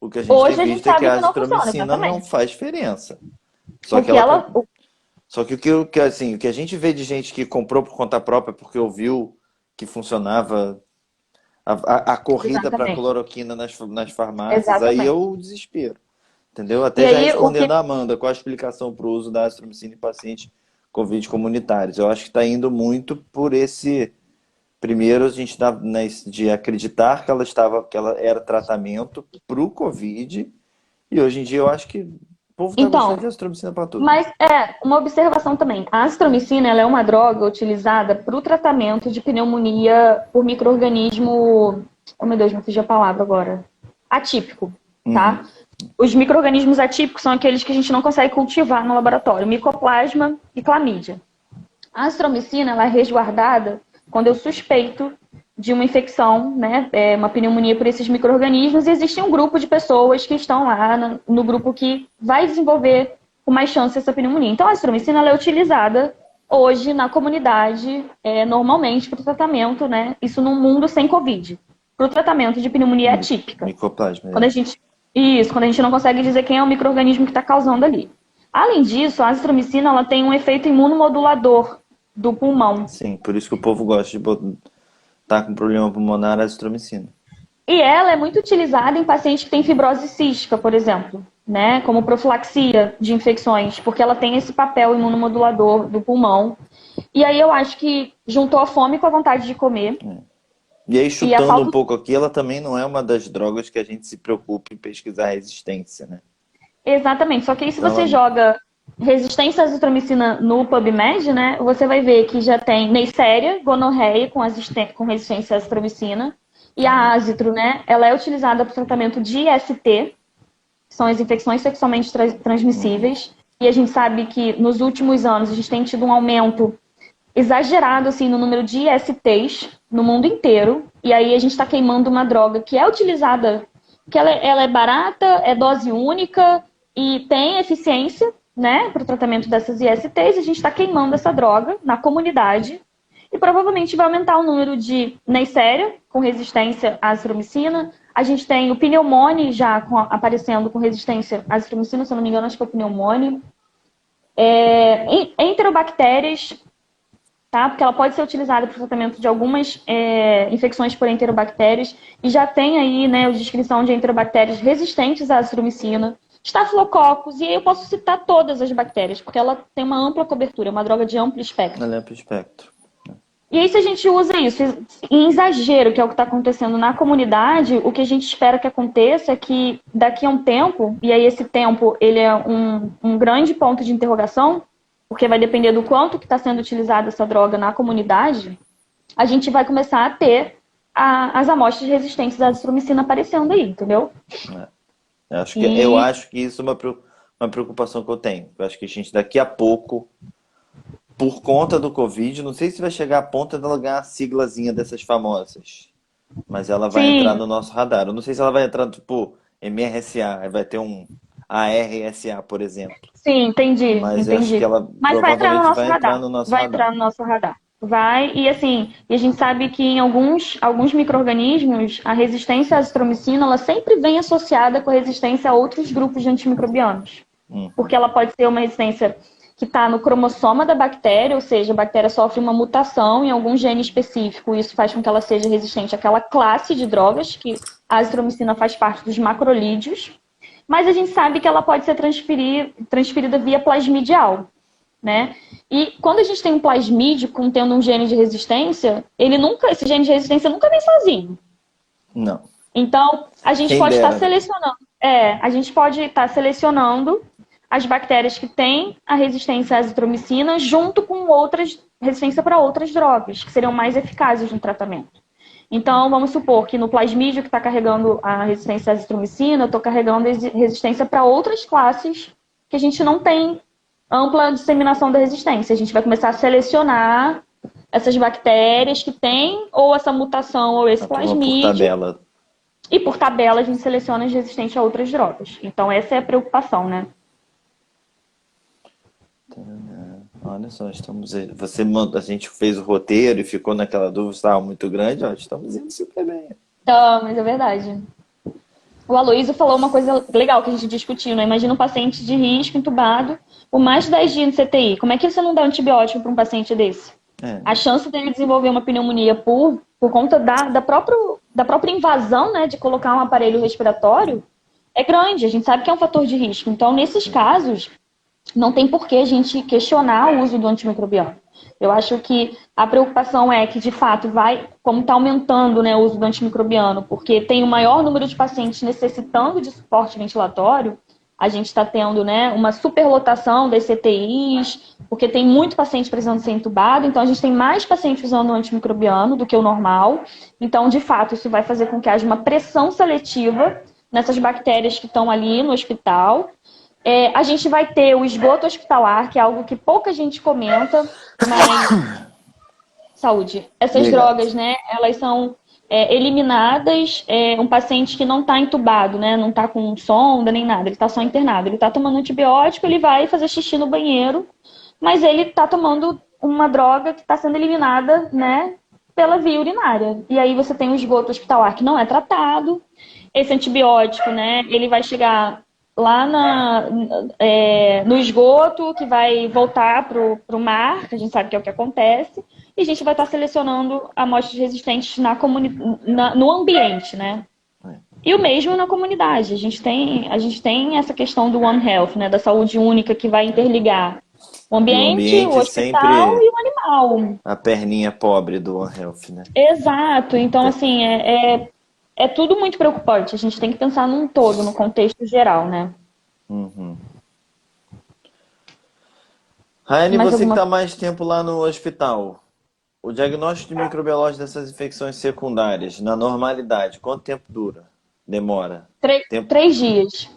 o que a gente tem Hoje a gente visto é que sabe a que não funciona, azitromicina não exatamente. faz diferença. Só O que que ela, ela. só que assim, o que a gente vê de gente que comprou por conta própria porque ouviu que funcionava a corrida para Exatamente, cloroquina nas farmácias, aí é exatamente. o desespero. Entendeu? E Até já aí, o que respondendo a Amanda, qual a explicação para o uso da azitromicina em pacientes Covid comunitários? Eu acho que está indo muito por esse. Primeiro, a gente dá de acreditar que ela era tratamento para o Covid, e hoje em dia eu acho que o povo está gostando de Então, azitromicina para tudo. mas uma observação também. A azitromicina ela é uma droga utilizada para o tratamento de pneumonia por micro-organismo. Oh, meu Deus, me fugiu a palavra agora. Atípico, Uhum. tá? Os micro-organismos atípicos são aqueles que a gente não consegue cultivar no laboratório, micoplasma e clamídia. A azitromicina ela é resguardada quando eu suspeito de uma infecção, né, uma pneumonia por esses micro-organismos, e existe um grupo de pessoas que estão lá no grupo que vai desenvolver com mais chance essa pneumonia. Então, a azitromicina ela é utilizada hoje na comunidade, normalmente para o tratamento, né, isso num mundo sem Covid. para o tratamento de pneumonia atípica. Micoplasma. Quando a gente, isso, quando a gente não consegue dizer quem é o micro-organismo que está causando ali. Além disso, a azitromicina ela tem um efeito imunomodulador do pulmão. Sim, por isso que o povo gosta de estar com problema pulmonar, azitromicina. E ela é muito utilizada em pacientes que têm fibrose cística, por exemplo, né? Como profilaxia de infecções, porque ela tem esse papel imunomodulador do pulmão. E aí eu acho que juntou a fome com a vontade de comer. E aí, E a chutando falta um pouco aqui, ela também não é uma das drogas que a gente se preocupa em pesquisar resistência, né? Exatamente, só que aí se Então, você joga resistência à azitromicina no PubMed, né, você vai ver que já tem Neisseria, gonorreia com resistência à azitromicina, e a azitro, né, ela é utilizada para o tratamento de IST, que são as infecções sexualmente transmissíveis, e a gente sabe que nos últimos anos a gente tem tido um aumento exagerado assim no número de ISTs no mundo inteiro, e aí a gente está queimando uma droga que é utilizada, que ela é barata, é dose única e tem eficiência, né, para o tratamento dessas ISTs, e a gente está queimando essa droga na comunidade e provavelmente vai aumentar o número de Neisseria com resistência à azitromicina. A gente tem o pneumone já aparecendo com resistência à azitromicina, se eu não me engano, acho que é o pneumone. Enterobactérias, tá? Porque ela pode ser utilizada para o tratamento de algumas infecções por enterobactérias, e já tem aí, né, a descrição de enterobactérias resistentes à azitromicina, estafilococcus, e aí eu posso citar todas as bactérias, porque ela tem uma ampla cobertura, é uma droga de amplo espectro. ela é para o espectro. E aí, se a gente usa isso em exagero, que é o que está acontecendo na comunidade, o que a gente espera que aconteça é que daqui a um tempo, e aí esse tempo ele é um grande ponto de interrogação, porque vai depender do quanto que está sendo utilizada essa droga na comunidade, a gente vai começar a ter as amostras resistentes à azitromicina aparecendo aí, entendeu? Eu acho que isso é uma preocupação que eu tenho. Eu acho que a gente daqui a pouco, por conta do Covid, não sei se vai chegar a ponto dela ganhar a siglazinha dessas famosas, mas ela vai entrar Sim, no nosso radar. Eu não sei se ela vai entrar, tipo, MRSA, vai ter um ARSA, por exemplo. sim, Mas eu acho que entendi. ela Mas vai entrar no provavelmente nosso vai entrar radar. no nosso Vai radar. entrar no nosso radar. Vai, e assim, e a gente sabe que em alguns micro-organismos, a resistência à azitromicina, ela sempre vem associada com a resistência a outros grupos de antimicrobianos. Porque ela pode ser uma resistência que está no cromossoma da bactéria, ou seja, a bactéria sofre uma mutação em algum gene específico, e isso faz com que ela seja resistente àquela classe de drogas, que a azitromicina faz parte dos macrolídeos. Mas a gente sabe que ela pode ser transferida via plasmidial, né? E quando a gente tem um plasmídio contendo um gene de resistência, esse gene de resistência nunca vem sozinho. Não. Então, a gente Quem pode estar dera. selecionando. A gente pode estar selecionando as bactérias que têm a resistência à azitromicina junto com resistência para outras drogas, que seriam mais eficazes no tratamento. Então, vamos supor que no plasmídio que está carregando a resistência à azitromicina, eu estou carregando resistência para outras classes que a gente não tem ampla disseminação da resistência. A gente vai começar a selecionar essas bactérias que têm ou essa mutação ou esse A turma por plasmídio. tabela. E por tabela a gente seleciona as resistentes a outras drogas. Então essa é a preocupação, né? Olha só, a gente fez o roteiro e ficou naquela dúvida se estava muito grande, ó, estamos indo super bem. Então, mas é verdade. O Aloysio falou uma coisa legal que a gente discutiu, né? Imagina um paciente de risco entubado por mais de 10 dias no CTI. Como é que você não dá antibiótico para um paciente desse? A chance dele desenvolver uma pneumonia por conta da própria invasão, né, de colocar um aparelho respiratório é grande. A gente sabe que é um fator de risco. Então, nesses casos, não tem por que a gente questionar o uso do antimicrobiano. Eu acho que a preocupação é que, de fato, como está aumentando, né, o uso do antimicrobiano, porque tem o maior número de pacientes necessitando de suporte ventilatório, a gente está tendo, né, uma superlotação das CTIs, porque tem muito paciente precisando ser entubado, então a gente tem mais pacientes usando o antimicrobiano do que o normal. Então, de fato, isso vai fazer com que haja uma pressão seletiva nessas bactérias que estão ali no hospital. A gente vai ter o esgoto hospitalar, que é algo que pouca gente comenta, mas... Saúde. Essas Obrigado. drogas, né, elas são eliminadas, um paciente que não está entubado, né, não está com sonda nem nada, ele está só internado. Ele está tomando antibiótico, ele vai fazer xixi no banheiro, mas ele está tomando uma droga que está sendo eliminada, né, pela via urinária. E aí você tem um esgoto hospitalar que não é tratado. Esse antibiótico, né, ele vai chegar lá no esgoto, que vai voltar para o mar, que a gente sabe que é o que acontece, e a gente vai estar selecionando amostras resistentes no ambiente, né? E o mesmo na comunidade. A gente tem essa questão do One Health, né, da saúde única, que vai interligar o E o ambiente, o ambiente hospital sempre e o animal. a perninha pobre do One Health, né? Exato. Então, assim, é tudo muito preocupante. A gente tem que pensar num todo, no contexto geral, né? Uhum. Raine, Mais você que alguma está mais tempo lá no hospital, o diagnóstico de microbiológica dessas infecções secundárias, na normalidade, quanto tempo dura? Demora? Tempo? 3 dias.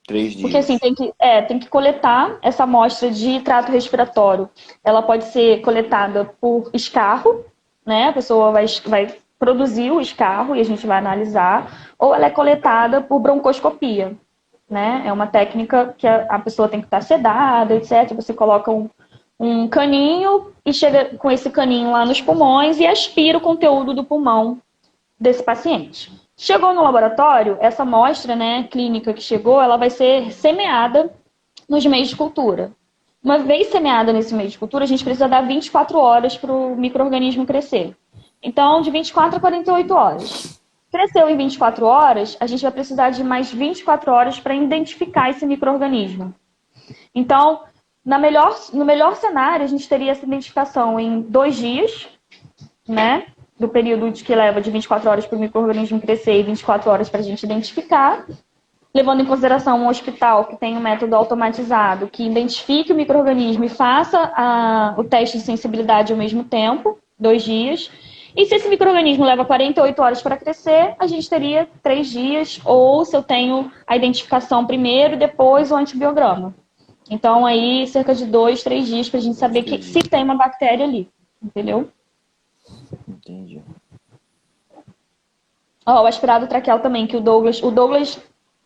Porque assim,3 dias. tem que coletar essa amostra de trato respiratório. Ela pode ser coletada por escarro, né? A pessoa vai produzir o escarro e a gente vai analisar, ou ela é coletada por broncoscopia, né? É uma técnica que a pessoa tem que estar sedada, etc. Você coloca um caninho e chega com esse caninho lá nos pulmões e aspira o conteúdo do pulmão desse paciente. Chegou no laboratório, essa amostra, né, clínica que chegou, ela vai ser semeada nos meios de cultura. Uma vez semeada nesse meio de cultura, a gente precisa dar 24 horas para o micro-organismo crescer. Então, de 24 a 48 horas. Cresceu em 24 horas, a gente vai precisar de mais 24 horas para identificar esse micro-organismo. Então, no melhor cenário, a gente teria essa identificação em 2 dias, né? Do período que leva de 24 horas para o micro-organismo crescer e 24 horas para a gente identificar, levando em consideração um hospital que tem um método automatizado que identifique o micro-organismo e faça o teste de sensibilidade ao mesmo tempo, 2 dias. E se esse micro-organismo leva 48 horas para crescer, a gente teria 3 dias, ou se eu tenho a identificação primeiro e depois o antibiograma. Então, aí, cerca de 2, 3 dias para a gente saber que se tem uma bactéria ali, entendeu? Entendi. O aspirado traqueal também, que o Douglas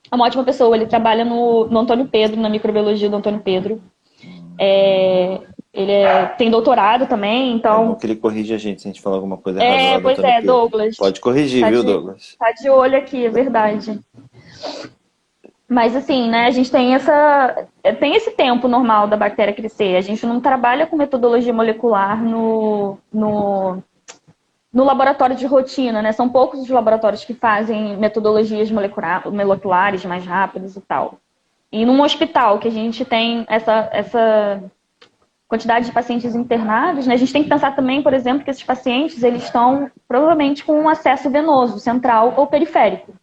é uma ótima pessoa, ele trabalha no Antônio Pedro, na microbiologia do Antônio Pedro. Ele tem doutorado também, É bom então... que ele corrige a gente se a gente falar alguma coisa errada lá, Pois doutor Pedro. Douglas. Pode corrigir, Tá viu, de, Douglas? tá de olho aqui, é verdade. Mas assim, né, a gente tem esse tempo normal da bactéria crescer. A gente não trabalha com metodologia molecular no laboratório de rotina, né? São poucos os laboratórios que fazem metodologias moleculares mais rápidas e tal. E num hospital que a gente tem essa quantidade de pacientes internados, né? A gente tem que pensar também, por exemplo, que esses pacientes eles estão provavelmente com um acesso venoso, central ou periférico,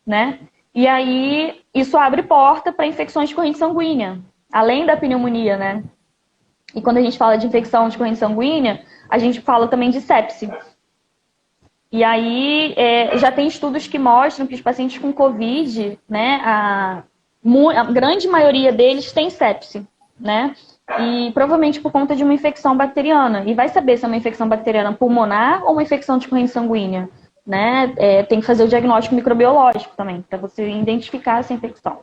né? E aí isso abre porta para infecções de corrente sanguínea, além da pneumonia, né? E quando a gente fala de infecção de corrente sanguínea, a gente fala também de sepse. E aí já tem estudos que mostram que os pacientes com Covid, né, a grande maioria deles tem sepse, né? E provavelmente por conta de uma infecção bacteriana. E vai saber se é uma infecção bacteriana pulmonar ou uma infecção de corrente sanguínea, né? Tem que fazer o diagnóstico microbiológico também, para você identificar essa infecção.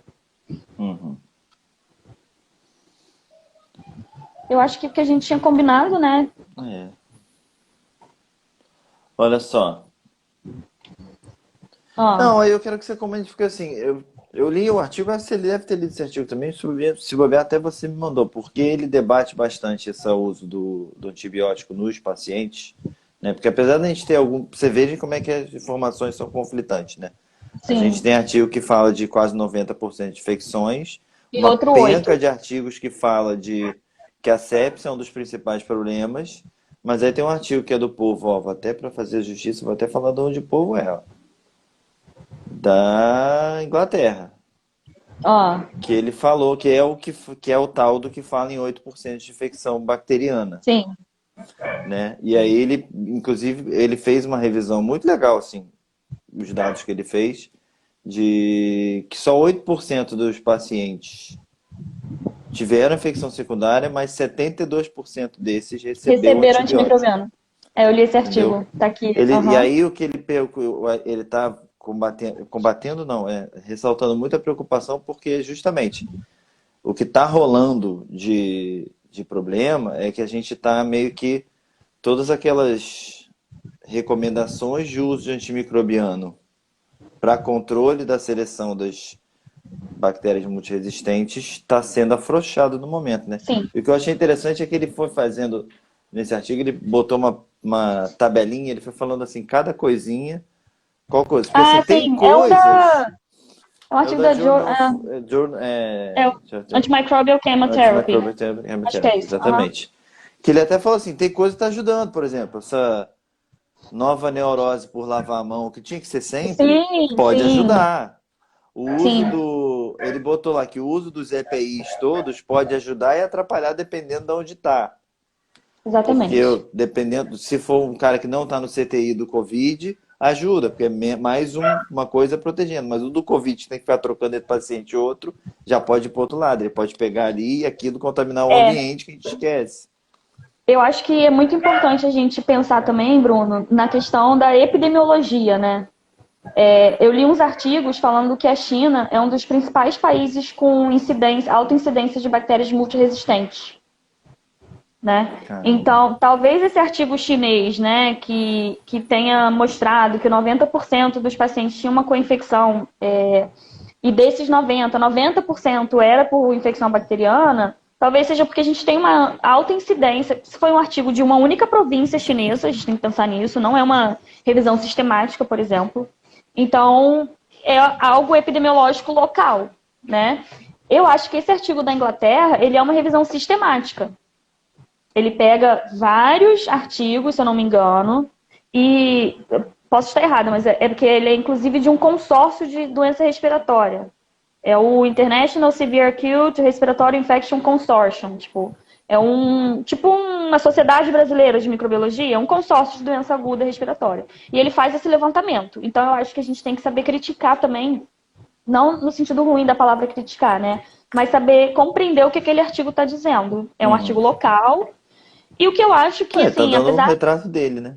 Uhum. Eu acho que o que a gente tinha combinado, né? Olha só. Não, aí eu quero que você comente, porque assim, eu li o artigo, acho que você deve ter lido esse artigo também, se bobear até você me mandou, porque ele debate bastante esse uso do antibiótico nos pacientes, né? Porque apesar de a gente ter você veja como é que as informações são conflitantes, né? A gente tem artigo que fala de quase 90% de infecções, E uma outro penca 8. de artigos que fala de que a sepse é um dos principais problemas, mas aí tem um artigo que é do povo, ó, vou até para fazer justiça, vou até falar de onde o povo é, ó, da Inglaterra, que ele falou que é o tal do que fala em 8% de infecção bacteriana, Sim. né? E aí ele, inclusive, ele fez uma revisão muito legal, assim, os dados que ele fez, de que só 8% dos pacientes tiveram infecção secundária, mas 72% desses recebeu Receberam antibiótico, antimicrobiano. Eu li esse entendeu? artigo, tá aqui. E aí o que ele está combatendo não, ressaltando muita preocupação, porque justamente o que está rolando de problema é que a gente está meio que todas aquelas recomendações de uso de antimicrobiano para controle da seleção das bactérias multiresistentes está sendo afrouxado no momento, né? Sim. E o que eu achei interessante é que ele foi fazendo, nesse artigo, ele botou uma tabelinha, ele foi falando assim, cada coisinha, qual coisa. Porque assim, tem Sim, coisas. é um É o artigo da da Journal of, Antimicrobial Chemotherapy. Antimicrobial Acho que é Therapy, isso. Aham. exatamente. Que ele até falou assim, tem coisa que está ajudando, por exemplo, essa nova neurose por lavar a mão, que tinha que ser sempre, Sim, pode sim, ajudar. O uso sim, do. Ele botou lá que o uso dos EPIs todos pode ajudar e atrapalhar dependendo de onde está. Porque exatamente. dependendo, se for um cara que não está no CTI do Covid, ajuda, porque é mais uma coisa protegendo. Mas o do Covid tem que ficar trocando entre paciente e outro, já pode ir para outro lado. Ele pode pegar ali e aquilo contaminar o É, ambiente que a gente esquece. eu acho que é muito importante a gente pensar também, Bruno, na questão da epidemiologia, né? Eu li uns artigos falando que a China é um dos principais países com alta incidência de bactérias multiresistentes, né? Caramba. Então, talvez esse artigo chinês, né, que tenha mostrado que 90% dos pacientes tinham uma coinfecção, e desses 90% era por infecção bacteriana, talvez seja porque a gente tem uma alta incidência. Se foi um artigo de uma única província chinesa, a gente tem que pensar nisso, não é uma revisão sistemática, por exemplo. Então, é algo epidemiológico local, né? Eu acho que esse artigo da Inglaterra, ele é uma revisão sistemática. Ele pega vários artigos, se eu não me engano, e posso estar errada, mas é porque ele é inclusive de um consórcio de doença respiratória. É o International Severe Acute Respiratory Infection Consortium, tipo, tipo uma sociedade brasileira de microbiologia, é um consórcio de doença aguda respiratória. E ele faz esse levantamento. Então eu acho que a gente tem que saber criticar também, não no sentido ruim da palavra criticar, né? Mas saber compreender o que aquele artigo está dizendo. É um artigo Uhum. local. E o que eu acho que, Tá assim, dando um apesar. retrato dele, né?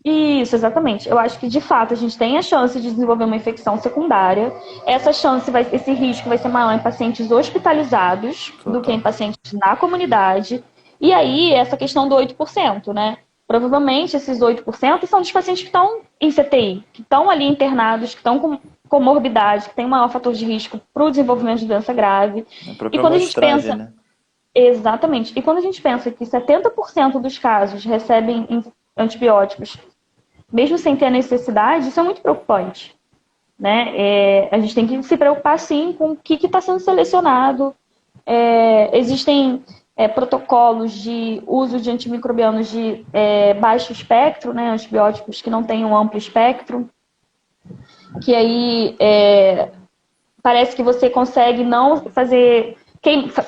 Isso, exatamente. Eu acho que, de fato, a gente tem a chance de desenvolver uma infecção secundária. Esse risco vai ser maior em pacientes hospitalizados do que em Total. pacientes na comunidade. E aí, essa questão do 8%, né? Provavelmente, esses 8% são dos pacientes que estão em CTI, que estão ali internados, que estão com comorbidade, que têm maior fator de risco para o desenvolvimento de doença grave. A E própria quando a gente amostragem, pensa né? Exatamente. E quando a gente pensa que 70% dos casos recebem antibióticos, mesmo sem ter a necessidade, isso é muito preocupante, né? A gente tem que se preocupar, sim, com o que está sendo selecionado. Existem protocolos de uso de antimicrobianos de baixo espectro, né? Antibióticos que não têm um amplo espectro, que aí parece que você consegue não fazer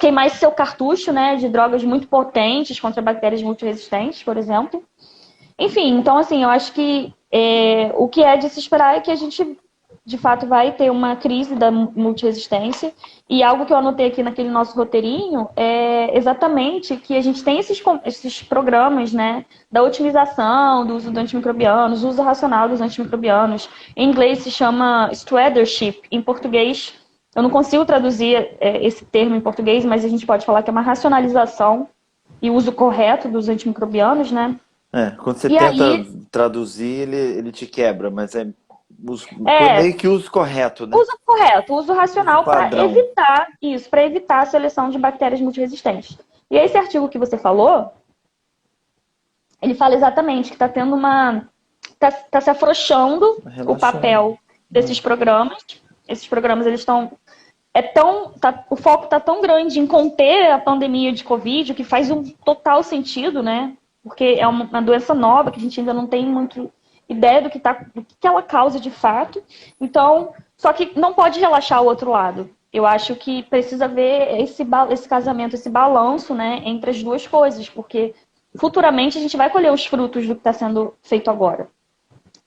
queimar esse seu cartucho, né, de drogas muito potentes contra bactérias multiresistentes, por exemplo. Enfim, então assim, eu acho que o que é de se esperar é que a gente de fato vai ter uma crise da multiresistência. E algo que eu anotei aqui naquele nosso roteirinho é exatamente que a gente tem esses programas, né, da otimização do uso dos antimicrobianos, uso racional dos antimicrobianos. Em inglês se chama stewardship, em português eu não consigo traduzir esse termo em português, mas a gente pode falar que é uma racionalização e uso correto dos antimicrobianos, né? Quando você E tenta aí, traduzir, ele te quebra, mas é, meio que uso correto, né? uso correto, uso Uso racional para padrão. evitar isso, para evitar a seleção de bactérias multiresistentes. E esse artigo que você falou, ele fala exatamente que está tendo uma. Está se afrouxando o Relaxando. papel desses programas. Esses programas, eles estão. O foco está tão grande em conter a pandemia de Covid, que faz um total sentido, né? Porque é uma doença nova que a gente ainda não tem muito ideia do que ela causa de fato. Então, só que não pode relaxar o outro lado. Eu acho que precisa ver esse casamento, esse balanço, né, entre as duas coisas, porque futuramente a gente vai colher os frutos do que está sendo feito agora,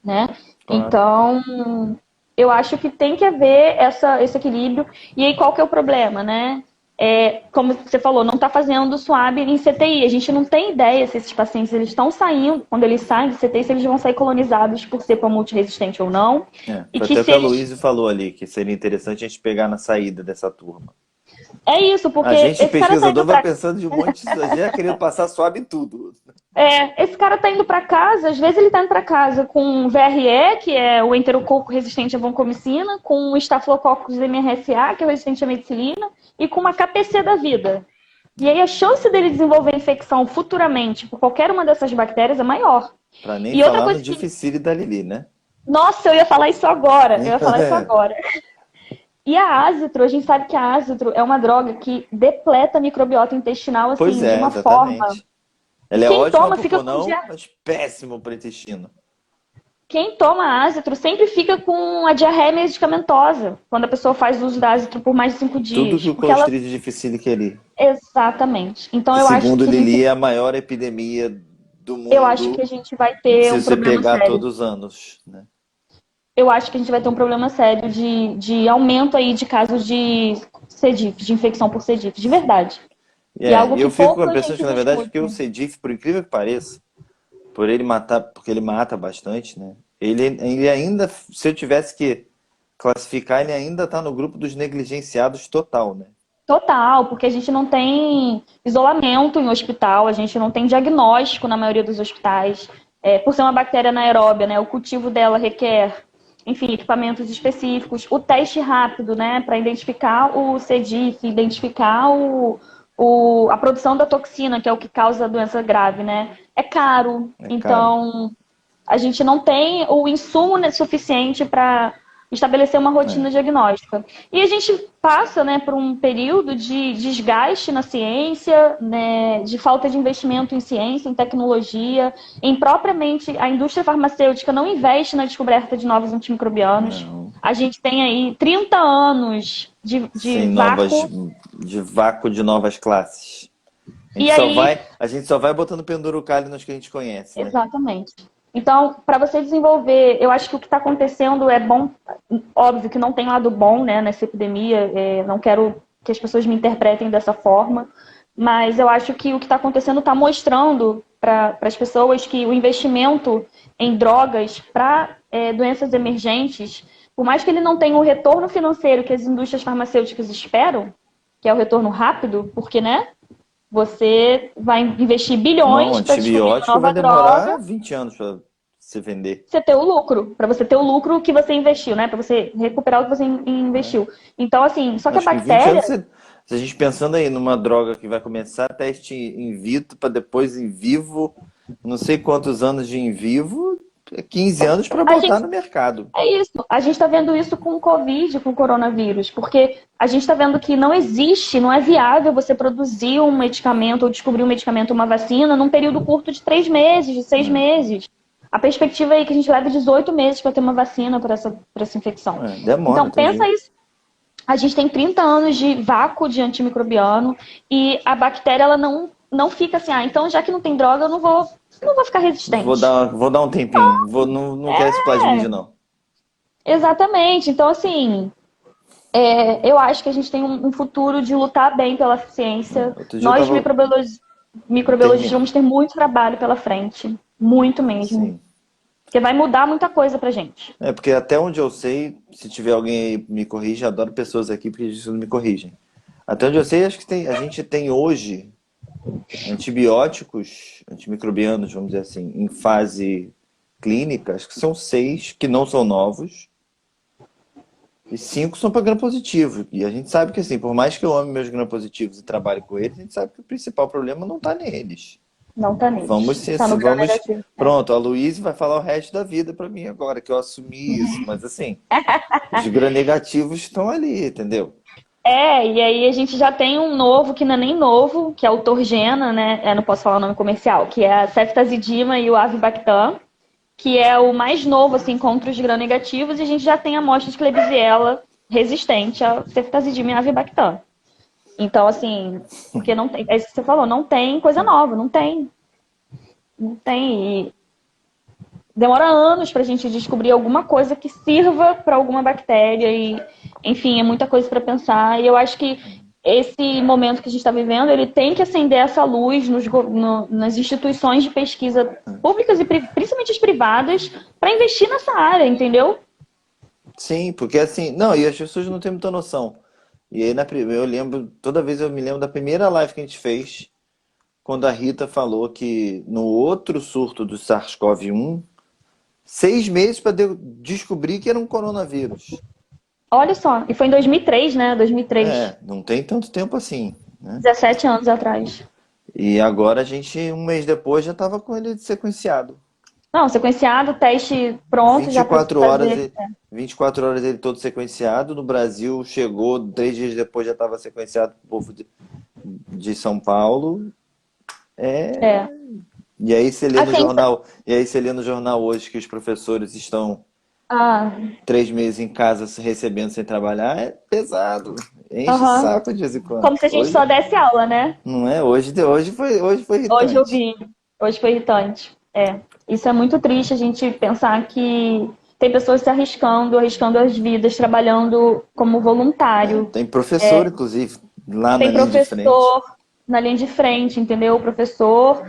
né? Claro. Então, eu acho que tem que haver esse equilíbrio. E aí, qual que é o problema, né? Como você falou, não está fazendo swab em CTI. A gente não tem ideia se esses pacientes eles estão saindo, quando eles saem de CTI, se eles vão sair colonizados por cepa multiresistente ou não. E Foi que até o se que a eles Luísa falou ali, que seria interessante a gente pegar na saída dessa turma. É isso, porque A gente, esse cara tá pesquisador, indo vai pra pensando de um monte de já querendo passar suave em tudo. esse cara tá indo para casa, às vezes ele tá indo para casa com um VRE, que é o enterococo resistente à vancomicina, com o Staphylococcus MRSA, que é o resistente à meticilina, e com uma KPC da vida. E aí a chance dele desenvolver infecção futuramente por qualquer uma dessas bactérias é maior. Pra nem E outra falar no coisa que... dificílio da Lili, né? Nossa, eu ia falar isso agora, eu ia falar isso agora. E a azitro, a gente sabe que a azitro é uma droga que depleta a microbiota intestinal, Pois assim, de é, uma forma... exatamente. E Ela é quem ótima toma pro fica com pulmão, mas péssimo pro intestino. Quem toma ácitro sempre fica com a diarreia medicamentosa, quando a pessoa faz uso da ácitro por mais de 5 Tudo que dias. o Porque ela. Clostridium difficile queria. Exatamente. Então Que eu acho segundo que a gente, Lili é a maior epidemia do eu acho que a mundo, gente vai ter se um você problema pegar sério. todos os anos, né? Eu acho que a gente vai ter um problema sério de aumento aí de casos de C. diff, de infecção por C. diff, de verdade. E é algo E que eu fico com a pouca impressão gente que, na verdade, discute. porque o C. diff, por incrível que pareça, por ele matar, porque ele mata bastante, né? Ele ainda, se eu tivesse que classificar, ele ainda tá no grupo dos negligenciados total, né? Total, porque a gente não tem isolamento em hospital, a gente não tem diagnóstico na maioria dos hospitais. Por ser uma bactéria anaeróbia, né, o cultivo dela requer, enfim, equipamentos específicos. O teste rápido, né, para identificar o C. diff, identificar a produção da toxina, que é o que causa a doença grave, né, é caro. É caro. Então, a gente não tem o insumo suficiente para estabelecer uma É. rotina diagnóstica. E a gente passa, né, por um período de desgaste na ciência, né, de falta de investimento em ciência, em tecnologia, em propriamente a indústria farmacêutica não investe na descoberta de novos antimicrobianos. Não. A gente tem aí 30 anos de Sem novas, vácuo, de vácuo de novas classes. e aí A gente só vai botando penduricalho nos que a gente conhece, né? exatamente. Então, para você desenvolver, eu acho que o que está acontecendo é bom, óbvio que não tem lado bom, né, nessa epidemia, não quero que as pessoas me interpretem dessa forma, mas eu acho que o que está acontecendo está mostrando para as pessoas que o investimento em drogas para doenças emergentes, por mais que ele não tenha o retorno financeiro que as indústrias farmacêuticas esperam, que é o retorno rápido, porque, né, você vai investir Não, bilhões para descobrir uma antibiótico vai nova droga, demorar 20 anos para se vender. você ter o lucro, para você ter o lucro que você investiu, né? Para você recuperar o que você investiu. Então, assim, só que a Acho que em 20 bactéria, anos, se a gente pensando aí numa droga que vai começar teste in vitro para depois em vivo, não sei quantos anos de in vivo, 15 anos para a botar gente no mercado. é isso. A gente está vendo isso com o Covid, com o coronavírus, porque a gente está vendo que não existe, não é viável você produzir um medicamento ou descobrir um medicamento, uma vacina, num período curto de 3 meses, de 6 meses. A perspectiva é que a gente leve 18 meses para ter uma vacina para essa infecção. Demora, Então, tem pensa jeito. isso. A gente tem 30 anos de vácuo de antimicrobiano e a bactéria ela não fica assim, então já que não tem droga, eu não vou ficar resistente. Vou dar um tempinho. Não quero esse plasmídio, não. Exatamente. Então, assim, eu acho que a gente tem um futuro de lutar bem pela ciência. Outro dia eu Nós, tava. microbiologistas, Termina. vamos ter muito trabalho pela frente. Muito mesmo. Sim. Porque vai mudar muita coisa pra gente. Porque até onde eu sei, se tiver alguém aí me corrija, adoro pessoas aqui porque eles me corrigem. Até onde eu sei, acho que a gente tem hoje antibióticos, antimicrobianos, vamos dizer assim, em fase clínica, acho que são 6 que não são novos e 5 são para gram-positivo. E a gente sabe que assim, por mais que eu ame meus gram-positivos e trabalhe com eles, a gente sabe que o principal problema não está neles. Não tá Vamos neles. ser, Tá no gram vamos. negativo. Pronto, a Luísa vai falar o resto da vida para mim agora que eu assumi isso, mas assim, os gram-negativos estão ali, entendeu? E aí a gente já tem um novo, que não é nem novo, que é o Torgena, né? Não posso falar o nome comercial, que é a ceftazidima e o avibactam, que é o mais novo, assim, contra os gram-negativos, e a gente já tem amostra de Klebsiella resistente a ceftazidima e avibactam. Então, assim, porque não tem, é isso que você falou, não tem coisa nova, não tem. Não tem. E demora anos para a gente descobrir alguma coisa que sirva para alguma bactéria e, enfim, é muita coisa para pensar. E eu acho que esse momento que a gente está vivendo, ele tem que acender essa luz nas instituições de pesquisa públicas e principalmente as privadas para investir nessa área, entendeu? Sim, porque assim, não, e as pessoas não têm muita noção. E aí eu lembro, toda vez eu me lembro da primeira live que a gente fez, quando a Rita falou que no outro surto do SARS-CoV-1, 6 meses para descobrir que era um coronavírus. Olha só, e foi em 2003, né? 2003. É, não tem tanto tempo assim, né? 17 anos atrás. E agora a gente, um mês depois, já estava com ele sequenciado. Não, sequenciado, teste pronto vinte e já para quatro horas, fazer. 24 horas ele todo sequenciado. No Brasil chegou, 3 dias depois já estava sequenciado para o povo de São Paulo. É. E aí você lê A no ciência. jornal, e aí você lê no jornal hoje que os professores estão Ah, 3 meses em casa se recebendo sem trabalhar, é pesado. Enche o aham. saco de vez em quando. Como se a gente Hoje, só desse aula, né? não é? Hoje foi Hoje eu irritante. vi. Hoje foi irritante. É. Isso é muito triste a gente pensar que tem pessoas se arriscando, arriscando as vidas, trabalhando como voluntário. Tem professor, inclusive, lá na Tem linha de frente. professor na linha de frente, entendeu? O professor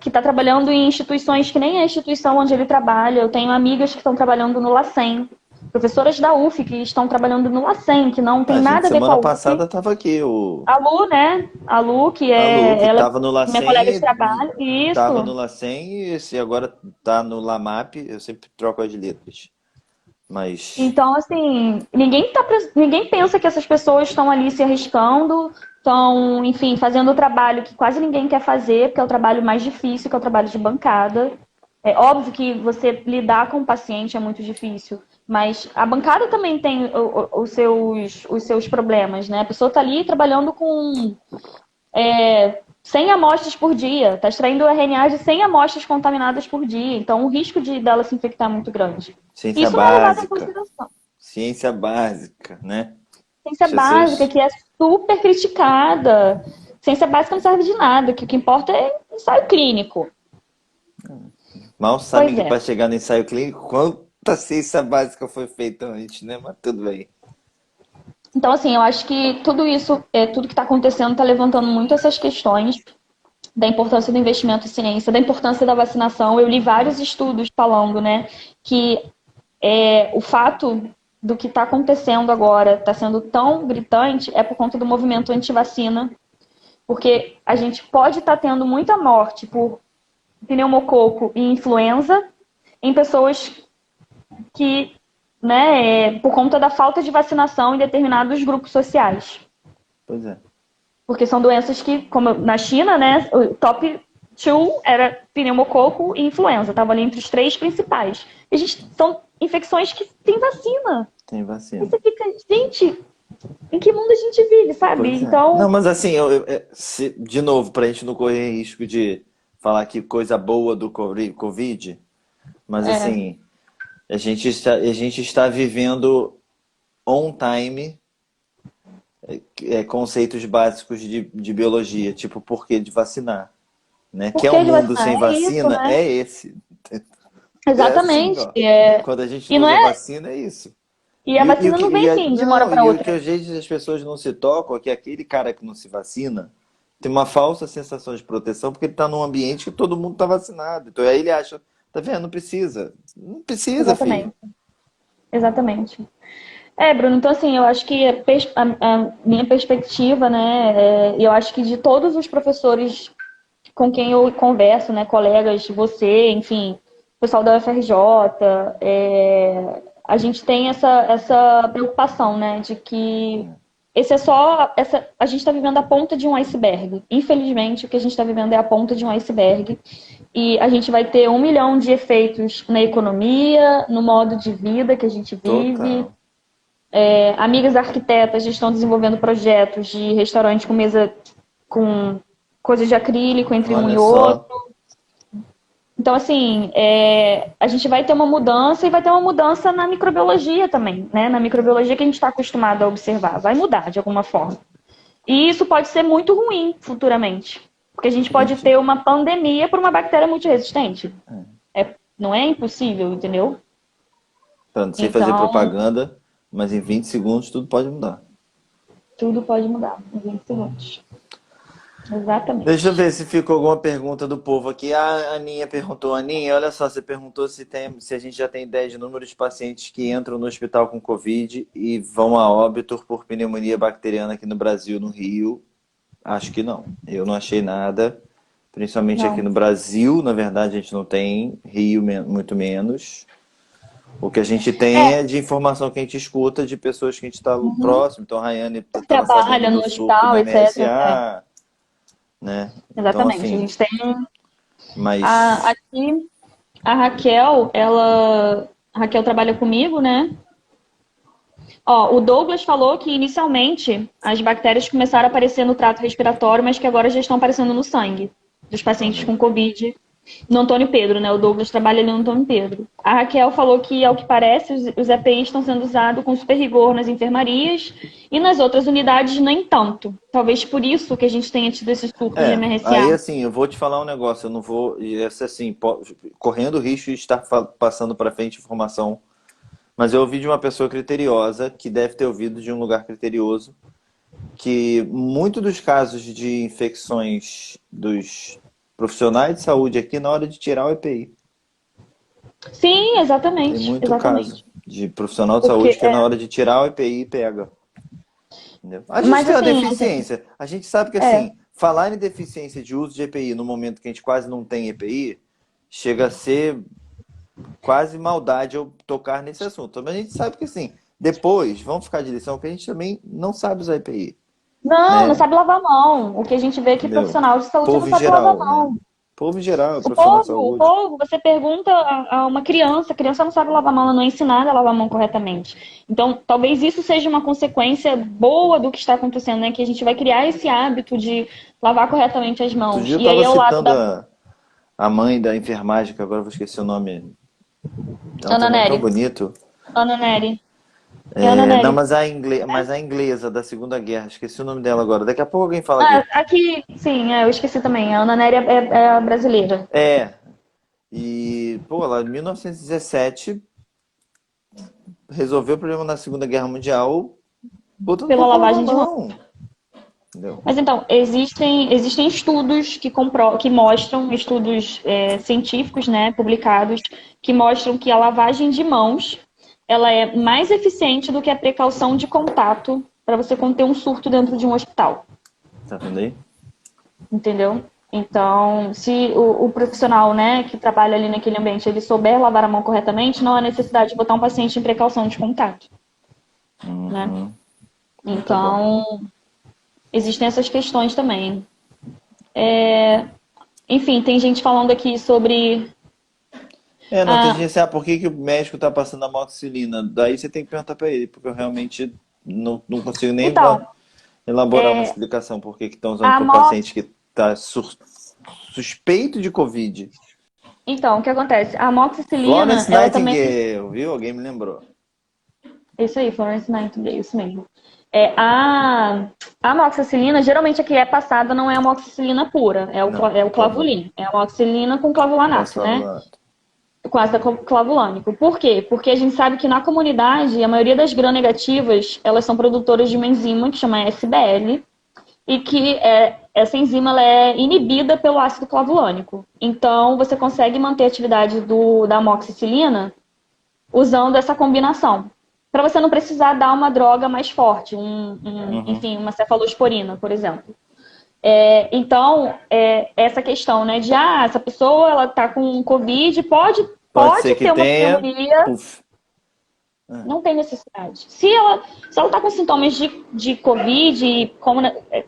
que está trabalhando em instituições que nem é a instituição onde ele trabalha. Eu tenho amigas que estão trabalhando no LACEN, professoras da UF que estão trabalhando no LACEN, que não tem A gente, nada a ver com semana a passada, UF. estava aqui, A Lu, né? A Lu, que a Lu, que ela é estava no minha colega de LACEN, trabalho. estava no Isso. LACEN e agora está no LAMAP. Eu sempre troco as letras. Mas, Então, assim, ninguém pensa que essas pessoas estão ali se arriscando, estão, enfim, fazendo o trabalho que quase ninguém quer fazer, porque é o trabalho mais difícil, que é o trabalho de bancada. É óbvio que você lidar com o paciente é muito difícil, mas a bancada também tem os seus problemas, né? A pessoa está ali trabalhando com 100 amostras por dia, está extraindo o RNA de 100 amostras contaminadas por dia, então o risco dela se infectar é muito grande. ciência Isso não é levado em básica. consideração. Ciência básica, né? Ciência As básica, pessoas que é super criticada. Ciência básica não serve de nada, que o que importa é ensaio clínico. mal sabem Pois que é. para chegar no ensaio clínico, quanta ciência básica foi feita antes, né? Mas tudo bem. Então, assim, eu acho que tudo isso, tudo que está acontecendo, está levantando muito essas questões da importância do investimento em ciência, da importância da vacinação. Eu li vários estudos falando, né, que o fato do que está acontecendo agora está sendo tão gritante é por conta do movimento anti-vacina, porque a gente pode estar tendo muita morte por pneumococo e influenza em pessoas que, né, por conta da falta de vacinação em determinados grupos sociais. Pois é. Porque são doenças que, como na China, né, o top 2 era pneumococo e influenza, estavam ali entre os três principais. E são infecções que têm vacina. Tem E vacina. você fica, gente, em que mundo a gente vive, sabe? Pois é. Não, Então, mas assim, de novo, para a gente não correr risco de falar que coisa boa do Covid, mas é, assim, a gente está vivendo on time conceitos básicos de biologia, tipo o porquê de vacinar, né? por Quer que um de mundo vacinar? sem É isso, vacina? né? É esse. É assim, Exatamente. ó. Quando a gente E não não usa é. vacina, é isso. E a E o vacina que, não vem assim, de uma hora não, para e o que outra. às vezes as pessoas não se tocam é que aquele cara que não se vacina tem uma falsa sensação de proteção porque ele está num ambiente que todo mundo está vacinado. Então aí ele acha, tá vendo? Não precisa. Não precisa, filho. Exatamente. Exatamente. Bruno, então assim, eu acho que a minha perspectiva, né, eu acho que de todos os professores com quem eu converso, né, colegas, você, enfim, pessoal da UFRJ, a gente tem essa preocupação, né, de que a gente está vivendo a ponta de um iceberg. Infelizmente, o que a gente está vivendo é a ponta de um iceberg. E a gente vai ter 1 milhão de efeitos na economia, no modo de vida que a gente vive. Total. Amigas arquitetas estão desenvolvendo projetos de restaurante com mesa com coisas de acrílico entre um Olha e outro. só. Então, assim, a gente vai ter uma mudança e vai ter uma mudança na microbiologia também, né? Na microbiologia que a gente está acostumado a observar. Vai mudar de alguma forma. E isso pode ser muito ruim futuramente. Porque a gente pode Gente, ter uma pandemia por uma bactéria multiresistente. Não é impossível, entendeu? sem fazer Então, propaganda, mas em 20 segundos tudo pode mudar. tudo pode mudar em 20 segundos. Exatamente. Deixa eu ver se ficou alguma pergunta do povo aqui. A Aninha perguntou, Aninha, olha só, você perguntou se a gente já tem ideia de número de pacientes que entram no hospital com Covid e vão a óbito por pneumonia bacteriana aqui no Brasil, no Rio. Acho que não. Eu não achei nada, principalmente aqui Não. no Brasil. Na verdade, a gente não tem, Rio muito menos. O que a gente tem É, é de informação que a gente escuta de pessoas que a gente está uhum. próximo. Então, a Rayane estava sabendo Trabalha do no surto no hospital, etc. É, MSA, né? Então, exatamente. A assim, gente tem mas aqui a Raquel, a Raquel trabalha comigo, né? Ó, o Douglas falou que inicialmente as bactérias começaram a aparecer no trato respiratório, mas que agora já estão aparecendo no sangue dos pacientes também. com Covid. No Antônio Pedro, né? O Douglas trabalha ali no Antônio Pedro. A Raquel falou que, ao que parece, os EPIs estão sendo usados com super rigor nas enfermarias e nas outras unidades nem tanto. Talvez por isso que a gente tenha tido esses surtos de Aí MRSA. assim, eu vou te falar um negócio, eu não vou, e essa assim, correndo o risco de estar passando para frente informação, mas eu ouvi de uma pessoa criteriosa, que deve ter ouvido de um lugar criterioso, que muito dos casos de infecções dos profissionais de saúde aqui na hora de tirar o EPI. Sim, Tem exatamente, muito caso exatamente. de profissional de Porque, saúde que na hora de tirar o EPI pega. Entendeu? A gente mas tem uma assim, deficiência. A gente sabe que é, assim, falar em deficiência de uso de EPI no momento que a gente quase não tem EPI, chega a ser quase maldade eu tocar nesse assunto. Mas a gente sabe que assim, depois vamos ficar de lição que a gente também não sabe usar EPI, não, não né? sabe lavar a mão. O que a gente vê é que Entendeu? profissional de saúde não Povo em sabe lavar a geral, né? mão. Povo em geral, O profissional de povo, o saúde. povo, você pergunta a uma criança, a criança não sabe lavar a mão, ela não é ensinada a lavar a mão corretamente. Então, talvez isso seja uma consequência boa do que está acontecendo, né? Que a gente vai criar esse hábito de lavar corretamente as Outro dia mãos. eu E aí estava é o lado citando da a mãe da enfermagem, que agora eu vou esquecer o nome. Ela tem Ana um nome tão Nery. bonito. Ana Nery. É Ana Não, Nery. mas a inglesa da Segunda Guerra, esqueci o nome dela agora. Daqui a pouco alguém fala Ah, aqui. aqui, sim, eu esqueci também. A Ana Nery é a brasileira. É, e, pô, ela em 1917 resolveu o problema da Segunda Guerra Mundial botando Pela pra lavar a lavagem de mão. mão. Entendeu? Mas então, existem estudos que mostram, estudos científicos, né, publicados, que mostram que a lavagem de mãos ela é mais eficiente do que a precaução de contato para você conter um surto dentro de um hospital, Tá vendo aí? entendeu? Então, se o profissional, né, que trabalha ali naquele ambiente, ele souber lavar a mão corretamente, não há necessidade de botar um paciente em precaução de contato, né? Uhum, muito bom. Então, existem essas questões também. Enfim, tem gente falando aqui sobre. Não, tem Ah, gente assim, por que que o médico tá passando amoxicilina? Daí você tem que perguntar pra ele, porque eu realmente não consigo nem então, elaborar uma explicação por que que estão usando a para o Mox. paciente que está suspeito de Covid. Então, o que acontece? A amoxicilina, Florence ela também. Nightingale, viu? Alguém me lembrou. Isso aí, Florence Nightingale, isso mesmo. A amoxicilina, geralmente a que é passada não é a amoxicilina pura, Não, é o clavo, clavulin. É a amoxicilina com com ácido clavulanato, né? clavulanato. Com ácido clavulânico. Por quê? Porque a gente sabe que na comunidade, a maioria das gram-negativas, elas são produtoras de uma enzima que chama SBL, e que essa enzima ela é inibida pelo ácido clavulânico. Então, você consegue manter a atividade da amoxicilina usando essa combinação. Para você não precisar dar uma droga mais forte, Uhum. enfim, uma cefalosporina, por exemplo. Então, essa questão, né, de essa pessoa ela está com Covid, Pode ser pode que ter uma tenha. pneumonia. Puf. Ah, Não tem necessidade. Se ela está com sintomas de Covid, como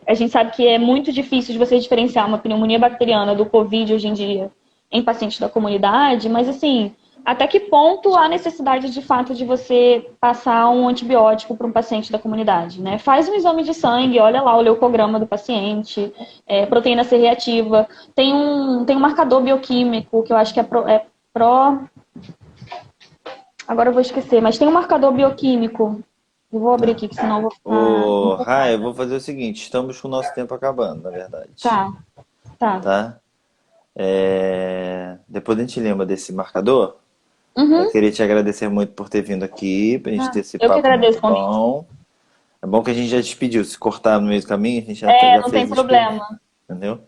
a gente sabe que é muito difícil de você diferenciar uma pneumonia bacteriana do Covid hoje em dia em pacientes da comunidade, mas assim, até que ponto há necessidade de fato de você passar um antibiótico para um paciente da comunidade, né? Faz um exame de sangue, olha lá o leucograma do paciente, proteína C reativa, tem um marcador bioquímico que eu acho que pro Agora eu vou esquecer, mas tem um marcador bioquímico. Eu vou abrir tá. aqui, que senão eu vou ficar Ô, Rai, eu empolgada. vou fazer o seguinte: estamos com o nosso tempo acabando, na verdade. Tá, tá. Tá? Depois a gente lembra desse marcador. Eu Uhum. queria te agradecer muito por ter vindo aqui, pra gente ter esse Eu que papo agradeço muito o convite. bom. É bom que a gente já despediu. Se cortar no meio do caminho, a gente já Não tem fez problema. entendeu?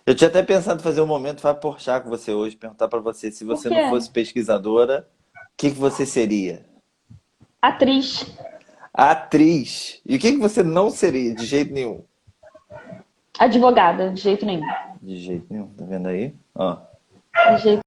Eu tinha até pensado em fazer um momento vai porchar com você hoje, perguntar pra você se Por você não quê? fosse pesquisadora, o que que você seria? Atriz. Atriz. E o que que você não seria de jeito nenhum? Advogada, de jeito nenhum. De jeito nenhum, tá vendo aí? Ó. De jeito